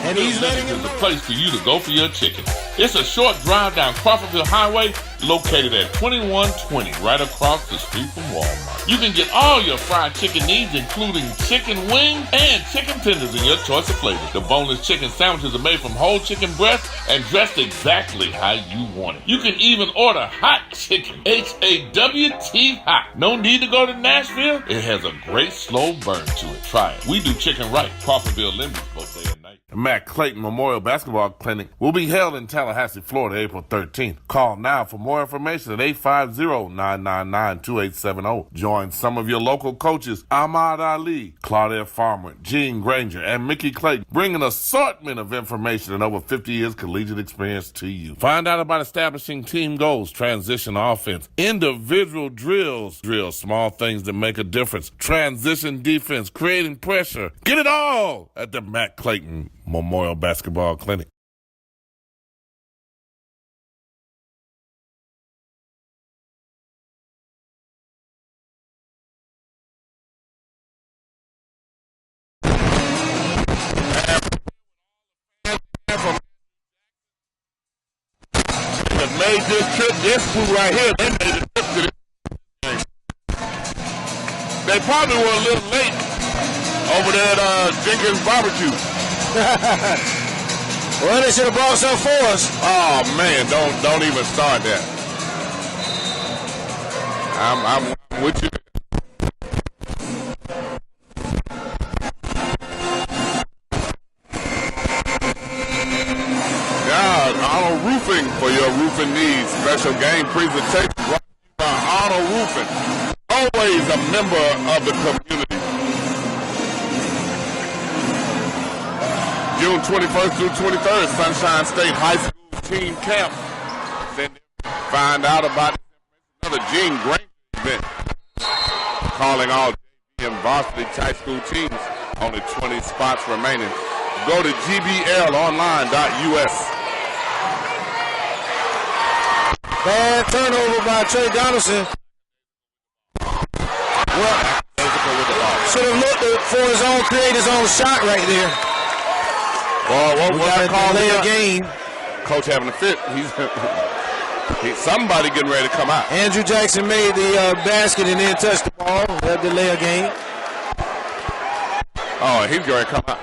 And he's letting him know. This is the place for you to go for your chicken. It's a short drive down Crawfordville Highway, located at 2120, right across the street from Walmart. You can get all your fried chicken needs, including chicken wings and chicken tenders in your choice of flavors. The boneless chicken sandwiches are made from whole chicken breast and dressed exactly how you want it. You can even order hot chicken, H-A-W-T hot. No need to go to Nashville. It has a great slow burn to it. Try it. We do chicken right. Crawfordville Lindy's both day and night. The Matt Clayton Memorial Basketball Clinic will be held in Tallahassee, Florida, April 13th. Call now for more information at 850-999-2870. Join some of your local coaches, Ahmad Ali, Claudette Farmer, Gene Granger, and Mickey Clayton, bringing an assortment of information and over 50 years collegiate experience to you. Find out about establishing team goals, transition offense, individual drills, small things that make a difference, transition defense, creating pressure. Get it all at the Matt Clayton Memorial Basketball Clinic. Made this trip, this crew right here, they made the trip to this game. They probably were a little late over there at Jenkins Barbecue. Well, they should have brought some for us. Oh man, don't even start that. I'm with you. Arnold Roofing for your roofing needs. Special game presentation brought to you by Arnold Roofing. Always a member of the community. June 21st through 23rd, Sunshine State High School Team Camp. Then find out about another Gene Granger event. Calling all JV and varsity high school teams. Only 20 spots remaining. Go to gblonline.us. Bad turnover by Trey Donaldson. Well, should have looked for his own, create his own shot right there. Well, what I call delay a game. Coach having a fit. He's somebody getting ready to come out. Andrew Jackson made the basket and then touched the ball. They'll delay a game. Oh, he's going to come out.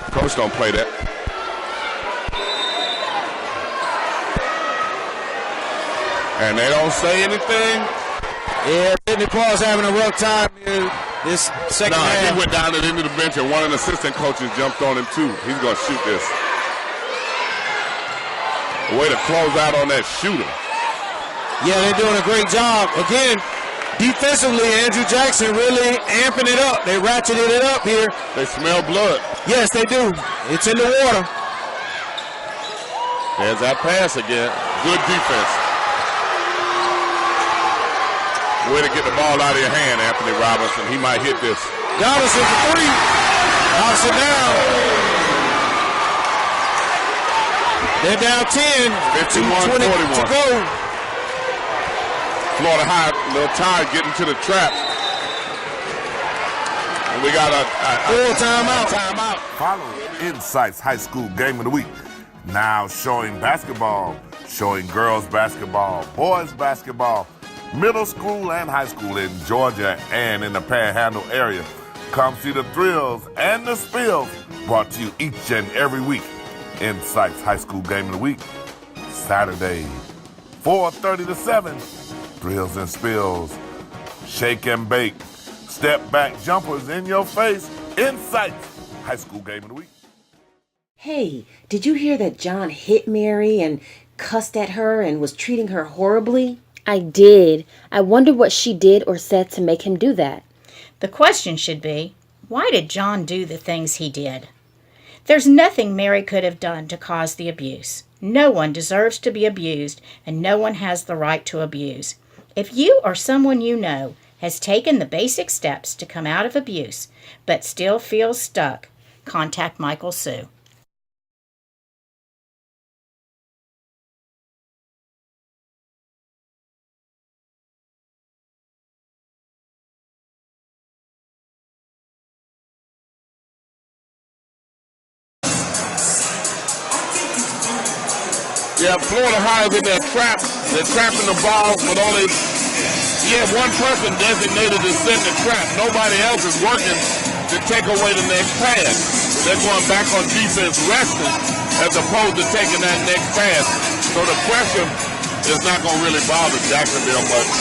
Coach don't play that. And they don't say anything. Yeah, Sidney Paul's having a rough time here this second half. He went down to the end of the bench and one of the assistant coaches jumped on him too. He's going to shoot this. Way to close out on that shooter. Yeah, they're doing a great job. Again, defensively, Andrew Jackson really amping it up. They ratcheted it up here. They smell blood. Yes, they do. It's in the water. There's that pass again. Good defense. Way to get the ball out of your hand, Anthony Robinson. He might hit this. Robinson for three. Knocks it down. They're down 10. 51-41 to go. Florida High, a little tired getting to the trap. And we got a full timeout. Follow INSiiGHTS High School Game of the Week. Now showing basketball, showing girls basketball, boys basketball, middle school and high school in Georgia and in the Panhandle area. Come see the thrills and the spills brought to you each and every week. INSiiGHTS High School Game of the Week, Saturday, 4:30 to 7. Thrills and spills, shake and bake, step back jumpers in your face. INSiiGHTS High School Game of the Week. Hey, did you hear that John hit Mary and cussed at her and was treating her horribly? I did. I wonder what she did or said to make him do that. The question should be, why did John do the things he did? There's nothing Mary could have done to cause the abuse. No one deserves to be abused, and no one has the right to abuse. If you or someone you know has taken the basic steps to come out of abuse, but still feels stuck, contact Michael Sue. Yeah, Florida High is in their trap. They're trapping the ball, but only one person designated to set the trap. Nobody else is working to take away the next pass. They're going back on defense resting as opposed to taking that next pass. So the pressure is not going to really bother Jacksonville much.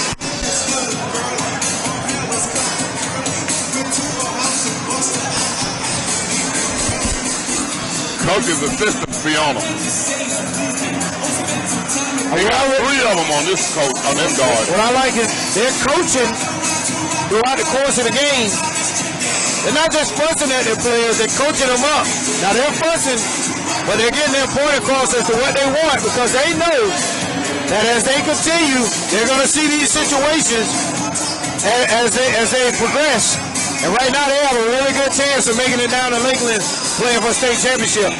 Coach's assistants be on them. They got three of them on this coach, on them guard. What I like is they're coaching throughout the course of the game. They're not just fussing at their players, they're coaching them up. Now they're fussing, but they're getting their point across as to what they want because they know that as they continue, they're going to see these situations as they progress. And right now they have a really good chance of making it down to Lakeland playing for state championship.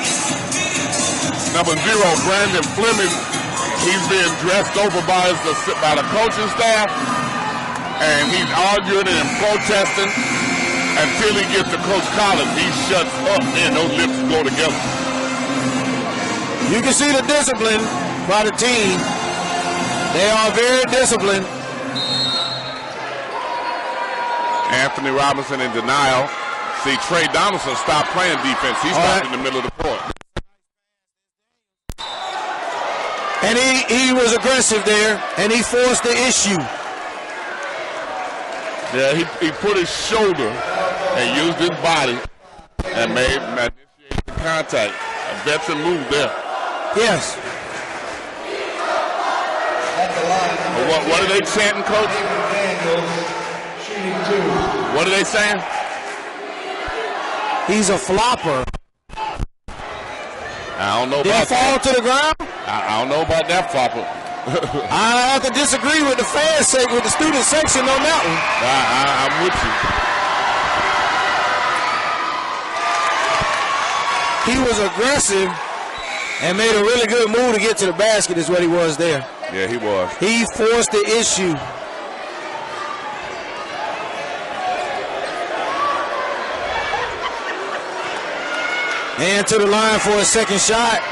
Number 0, Brandon Fleming. He's being dressed over by the coaching staff, and he's arguing and protesting until he gets to Coach Collins. He shuts up, and those lips go together. You can see the discipline by the team. They are very disciplined. Anthony Robinson in denial. See, Trey Donaldson stopped playing defense. He stopped in the middle of the court. And he was aggressive there, and he forced the issue. Yeah, he put his shoulder and used his body and initiated the contact. A veteran move there. Yes. What are they chanting, Coach? What are they saying? He's a flopper. I don't know Did he about fall that. to the ground? I don't know about that flopper. I have to disagree with the fans, with the student section on that one. I'm with He you. was aggressive and made a really good move to get to the basket is what he was there. Yeah, he was. He forced the issue. And to the line for a second shot.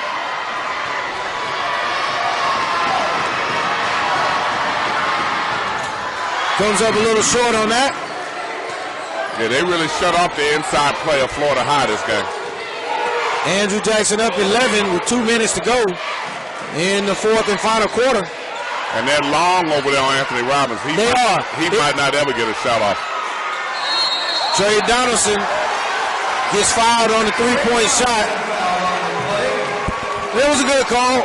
Comes up a little short on that. Yeah, they really shut off the inside play of Florida High this game. Andrew Jackson up 11 with 2 minutes to go in the fourth and final quarter. And they're long over there on Anthony Robinson. He might not ever get a shot off. Trey Donaldson gets fouled on the three-point shot. It was a good call.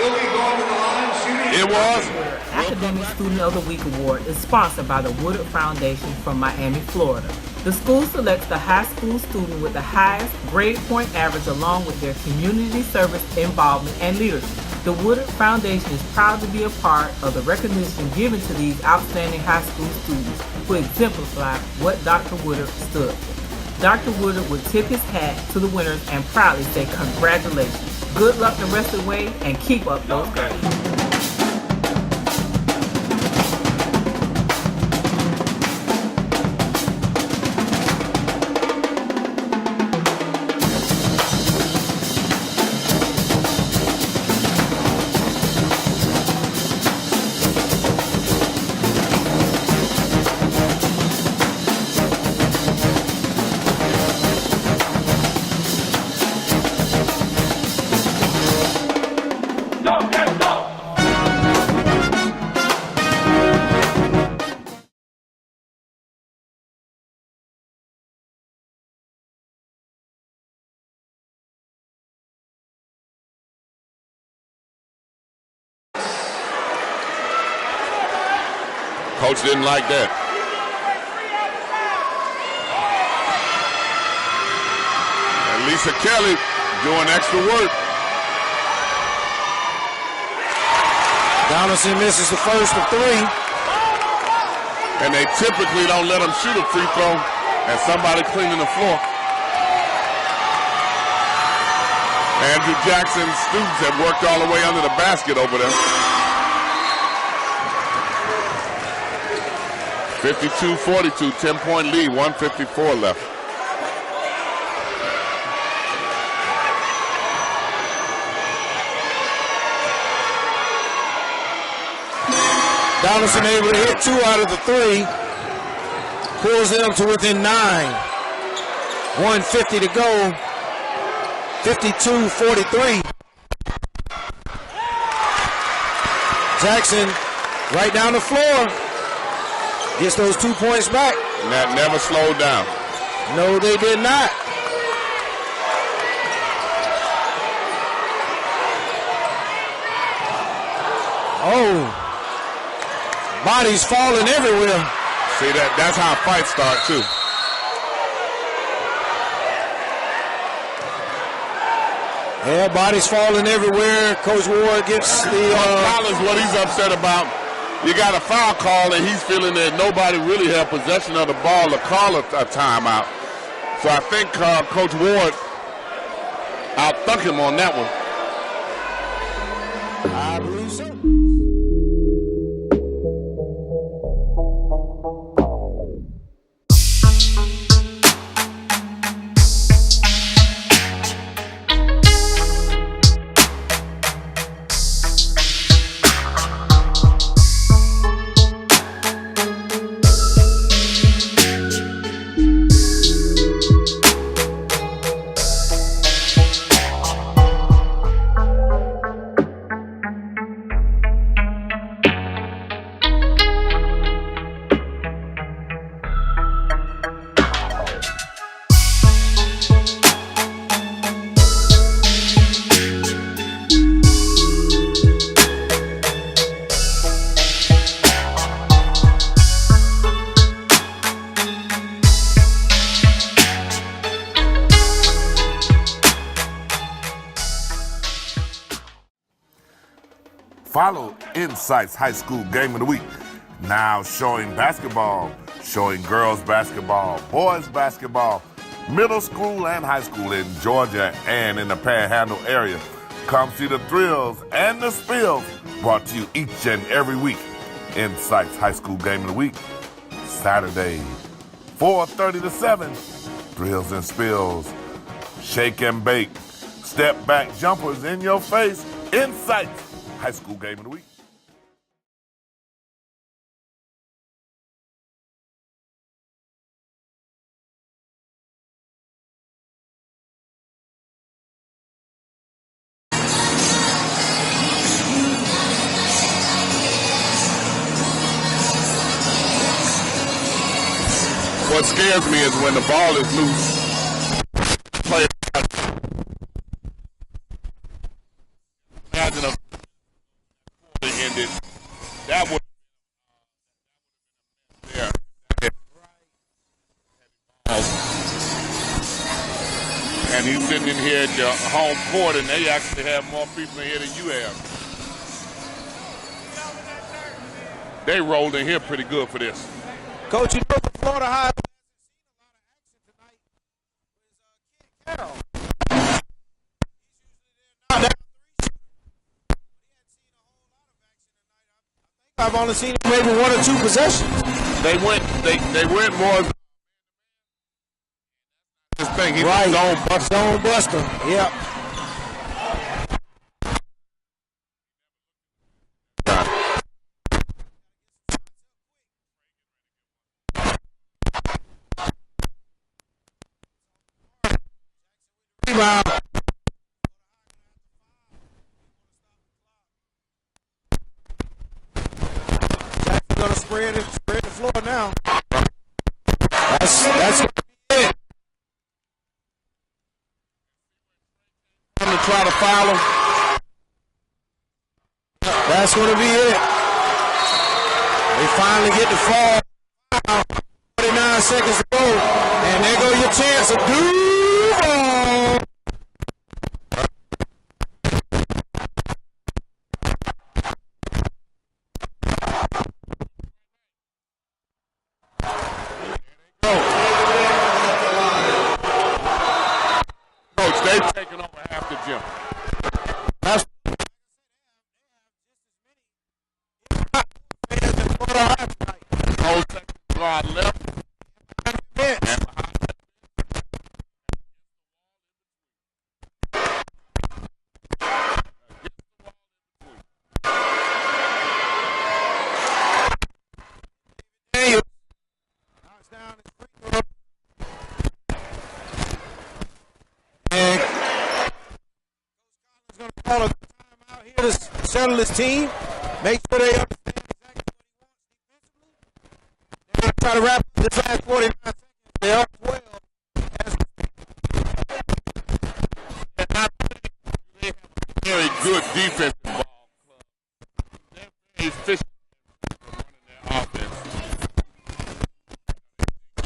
It was. Academic Student of the Week Award is sponsored by the Woodard Foundation from Miami, Florida. The school selects the high school student with the highest grade point average along with their community service involvement and leadership. The Woodard Foundation is proud to be a part of the recognition given to these outstanding high school students who exemplify what Dr. Woodard stood for. Dr. Woodard would tip his hat to the winners and proudly say congratulations. Good luck the rest of the way and keep up those grades. Coach didn't like that. And Lisa Kelly doing extra work. Donaldson misses the first of three. And they typically don't let him shoot a free throw and somebody cleaning the floor. Andrew Jackson's students have worked all the way under the basket over there. 52-42, 10-point lead, 1:54 left. Donaldson able to hit 2 out of the 3. Pulls them to within 9. 1:50 to go. 52-43. Jackson right down the floor. Gets those 2 points back. And that never slowed down. No, they did not. Oh. Bodies falling everywhere. See, that's how fights start, too. Yeah, bodies falling everywhere. Coach Ward gets the... Collins, what he's upset about, you got a foul call, and he's feeling that nobody really had possession of the ball to call a timeout. So I think Coach Ward outthunk him on that one. I believe so. Insight's High School Game of the Week. Now showing basketball, showing girls basketball, boys basketball, middle school and high school in Georgia and in the Panhandle area. Come see the thrills and the spills brought to you each and every week. Insight's High School Game of the Week, Saturday, 4:30 to 7. Thrills and spills, shake and bake, step back jumpers in your face. Insight's High School Game of the Week. What scares me is when the ball is loose. Play imagine a ended. That would there. And he's sitting in here at your home court, and they actually have more people in here than you have. They rolled in here pretty good for this. Coach, you know the Florida High Carroll. I've only seen him maybe one or two possessions. They went more. This thing, he right. was Zone buster. Yep. Rebound. Jackson's gonna spread the floor now. That's it. To try to foul him. That's gonna be it. They finally get the fall. 49 seconds to go, and there go your chance to do. Coach, they've taken over half the gym. That's whole second guard left. Call a timeout here to settle his team. Make sure they understand exactly what he wants defensively. They're going to try to wrap up this last 49 seconds. They are 12. They have a very good defensive ball club. They're very efficient running their offense.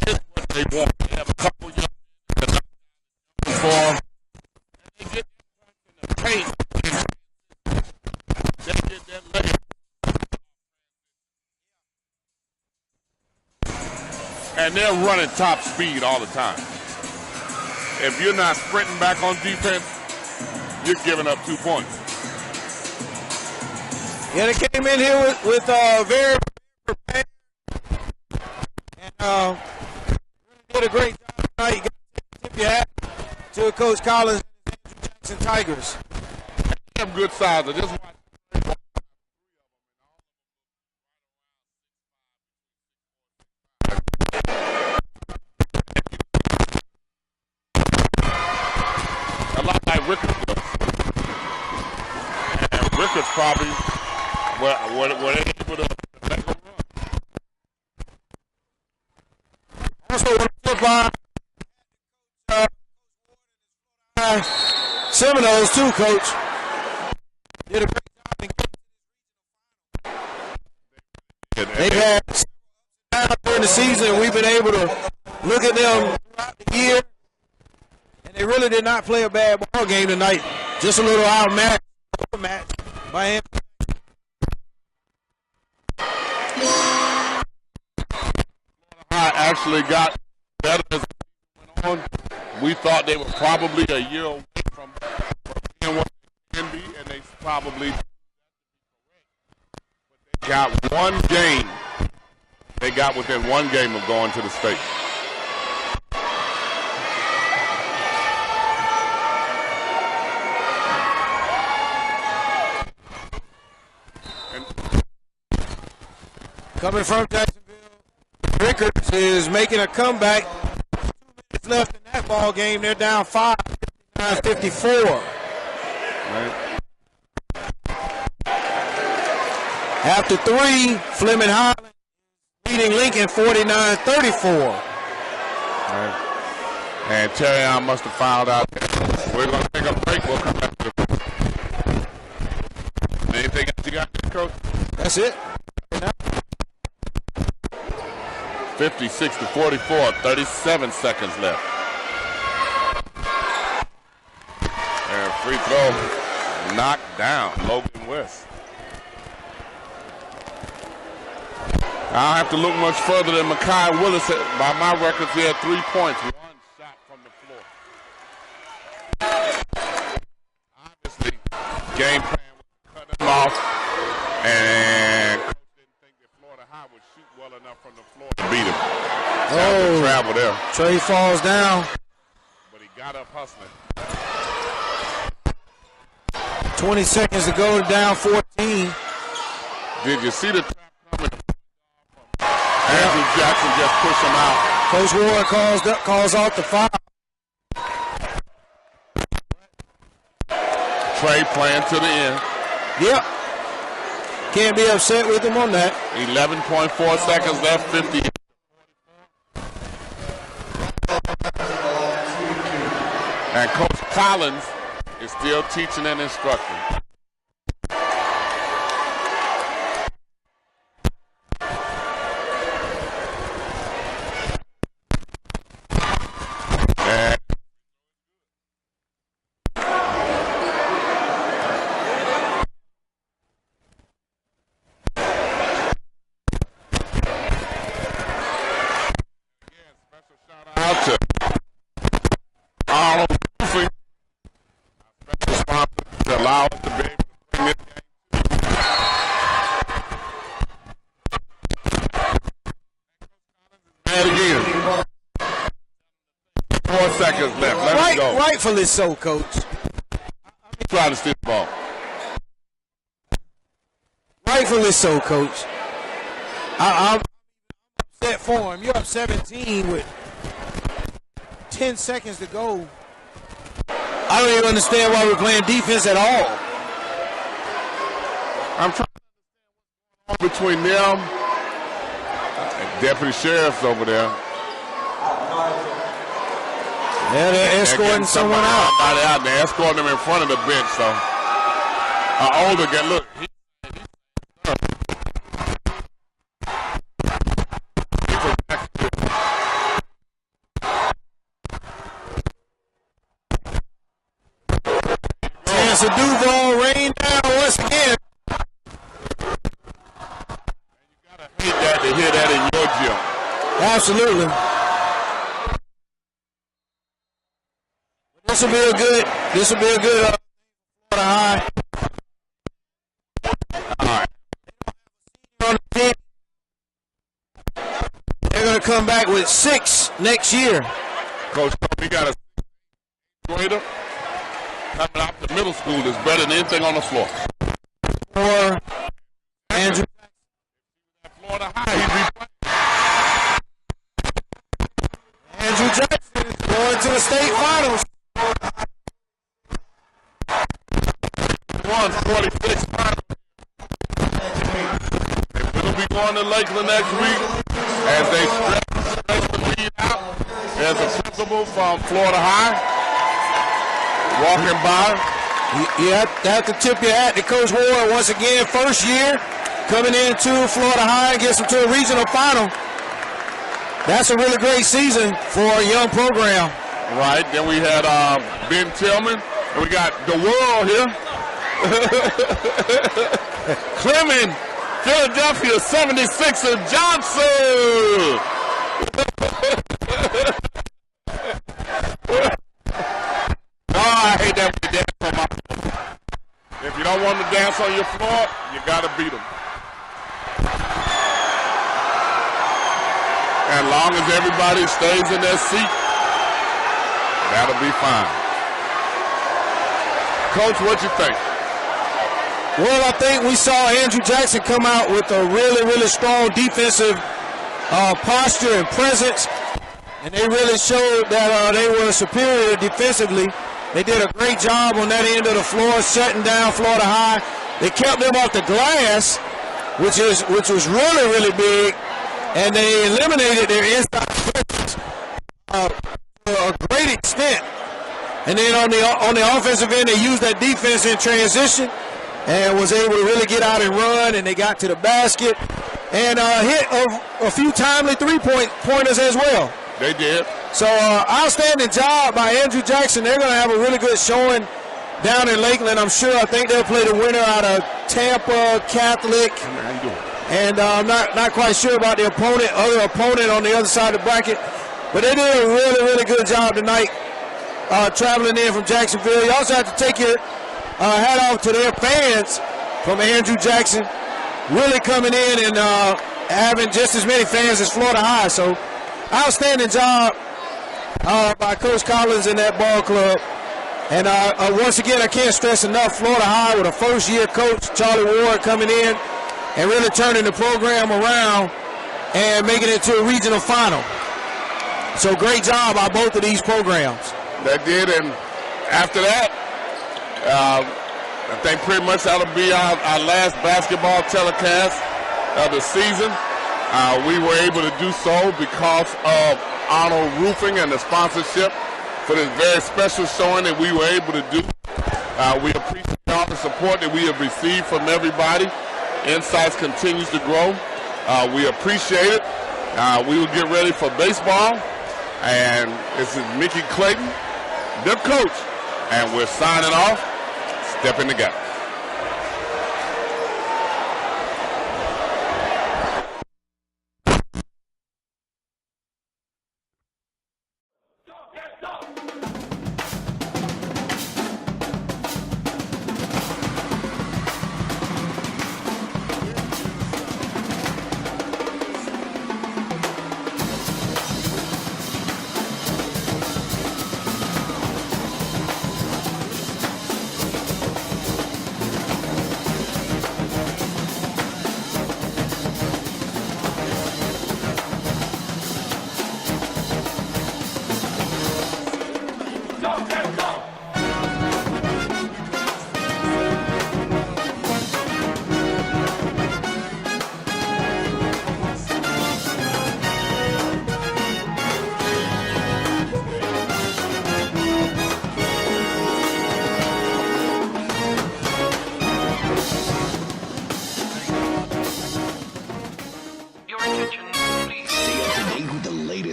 Here's what they want. They have a couple young men for them. And they get points in the paint. They get that leg. And they're running top speed all the time. If you're not sprinting back on defense, you're giving up 2 points. Yeah, they came in here with very prepared and did a great job tonight. You got to tip your hat to Coach Collins and the Andrew Jackson Tigers. They have good size. Just watch. A lot like Rickards does. And Rickards probably were they able to make a run. Also want to flip by Seminoles too, Coach. Did a great job in getting. They've had several during the season, and we've been able to look at them throughout the year. And they really did not play a bad ball game tonight. Just a little outmatched by him. actually got better as the season went on. We thought they were probably a year away from being what they can be, and they probably got one game. They got within one game of going to the state. Coming from Jacksonville, Rickards is making a comeback. 2 minutes left in that ball game. They're down 5, 59-54. Right. After 3, Fleming Highland leading Lincoln 49-34. Right. And Terry must have fouled out there. We're going to take a break. We'll come back to the. Anything else you got there, Coach? That's it. 56-44, 37 seconds left. And free throw knocked down, Logan West. I don't have to look much further than Mekhi Willis. By my records, he had 3 points, 1 shot from the floor. Obviously, game plan was to cut him off, and Coach didn't think that Florida High would shoot well enough from the floor to beat him. Oh, travel there. Trey falls down. But he got up hustling. 20 seconds to go, down 14. Did you see the trap coming? Andrew Jackson just pushed him out. Coach Ward calls off the foul. Trey playing to the end. Yep. Can't be upset with him on that. 11.4 seconds left, 50. And Coach Collins is still teaching and instructing. Rightfully so, Coach. Trying to steal the ball. Rightfully so, Coach. I'm upset for him. You're up 17 with 10 seconds to go. I don't even understand why we're playing defense at all. I'm trying to understand what's going on between them and Deputy Sheriff's over there. Yeah, they're escorting someone out. Somebody out there, escorting them in front of the bench. So, an older guy, look. Chance of Duval rain down once again. And you gotta hate that to hear that in your gym. Absolutely. This will be a good Florida High. All right. They're going to come back with 6 next year. Coach, we got a grader coming out the middle school that's better than anything on the floor. For Andrew Florida High, Andrew Jackson is going to the state finals. 146 finals. We'll be going to Lakeland next week as they stretch the lead out. There's a principal from Florida High walking by. You have to tip your hat to Coach Ward once again. First year coming into Florida High and gets them to a regional final. That's a really great season for a young program. Right. Then we had Ben Tillman. And we got the world here. Clement, Philadelphia 76er Johnson. don't want to dance on your floor, you got to beat them. As long as everybody stays in their seat, that'll be fine. Coach, what you think? Well, I think we saw Andrew Jackson come out with a really, really strong defensive posture and presence, and they really showed that they were superior defensively. They did a great job on that end of the floor, shutting down Florida High. They kept them off the glass, which was really, really big, and they eliminated their inside presence to a great extent. And then on the offensive end, they used that defense in transition and was able to really get out and run, and they got to the basket and hit a few timely three-pointers as well. They did. So outstanding job by Andrew Jackson. They're going to have a really good showing down in Lakeland, I'm sure. I think they'll play the winner out of Tampa Catholic. How you doing? And I'm not quite sure about the other opponent on the other side of the bracket. But they did a really, really good job tonight traveling in from Jacksonville. You also have to take your hat off to their fans from Andrew Jackson, really coming in and having just as many fans as Florida High. So outstanding job by Coach Collins and that ball club. And once again, I can't stress enough, Florida High with a first-year coach, Charlie Ward, coming in and really turning the program around and making it to a regional final. So great job by both of these programs. They did, and after that, I think pretty much that'll be our last basketball telecast of the season. We were able to do so because of Arnold Roofing and the sponsorship for this very special showing that we were able to do. We appreciate all the support that we have received from everybody. Insights continues to grow. We appreciate it. We will get ready for baseball. And this is Mickey Clayton, the coach. And we're signing off. Step in the gap.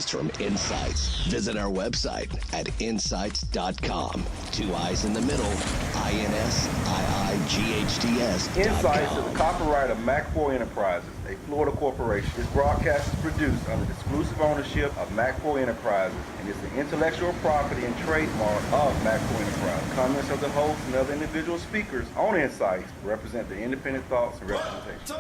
From INSiiGHTS. Visit our website at INSiiGHTS.com. 2 I's in the middle. INSiiGHTS. INSiiGHTS is the copyright of Mac4 Enterprises, a Florida corporation. This broadcast is produced under the exclusive ownership of Mac4 Enterprises and is the intellectual property and trademark of Mac4 Enterprises. Comments of the host and other individual speakers on INSiiGHTS represent the independent thoughts and representation.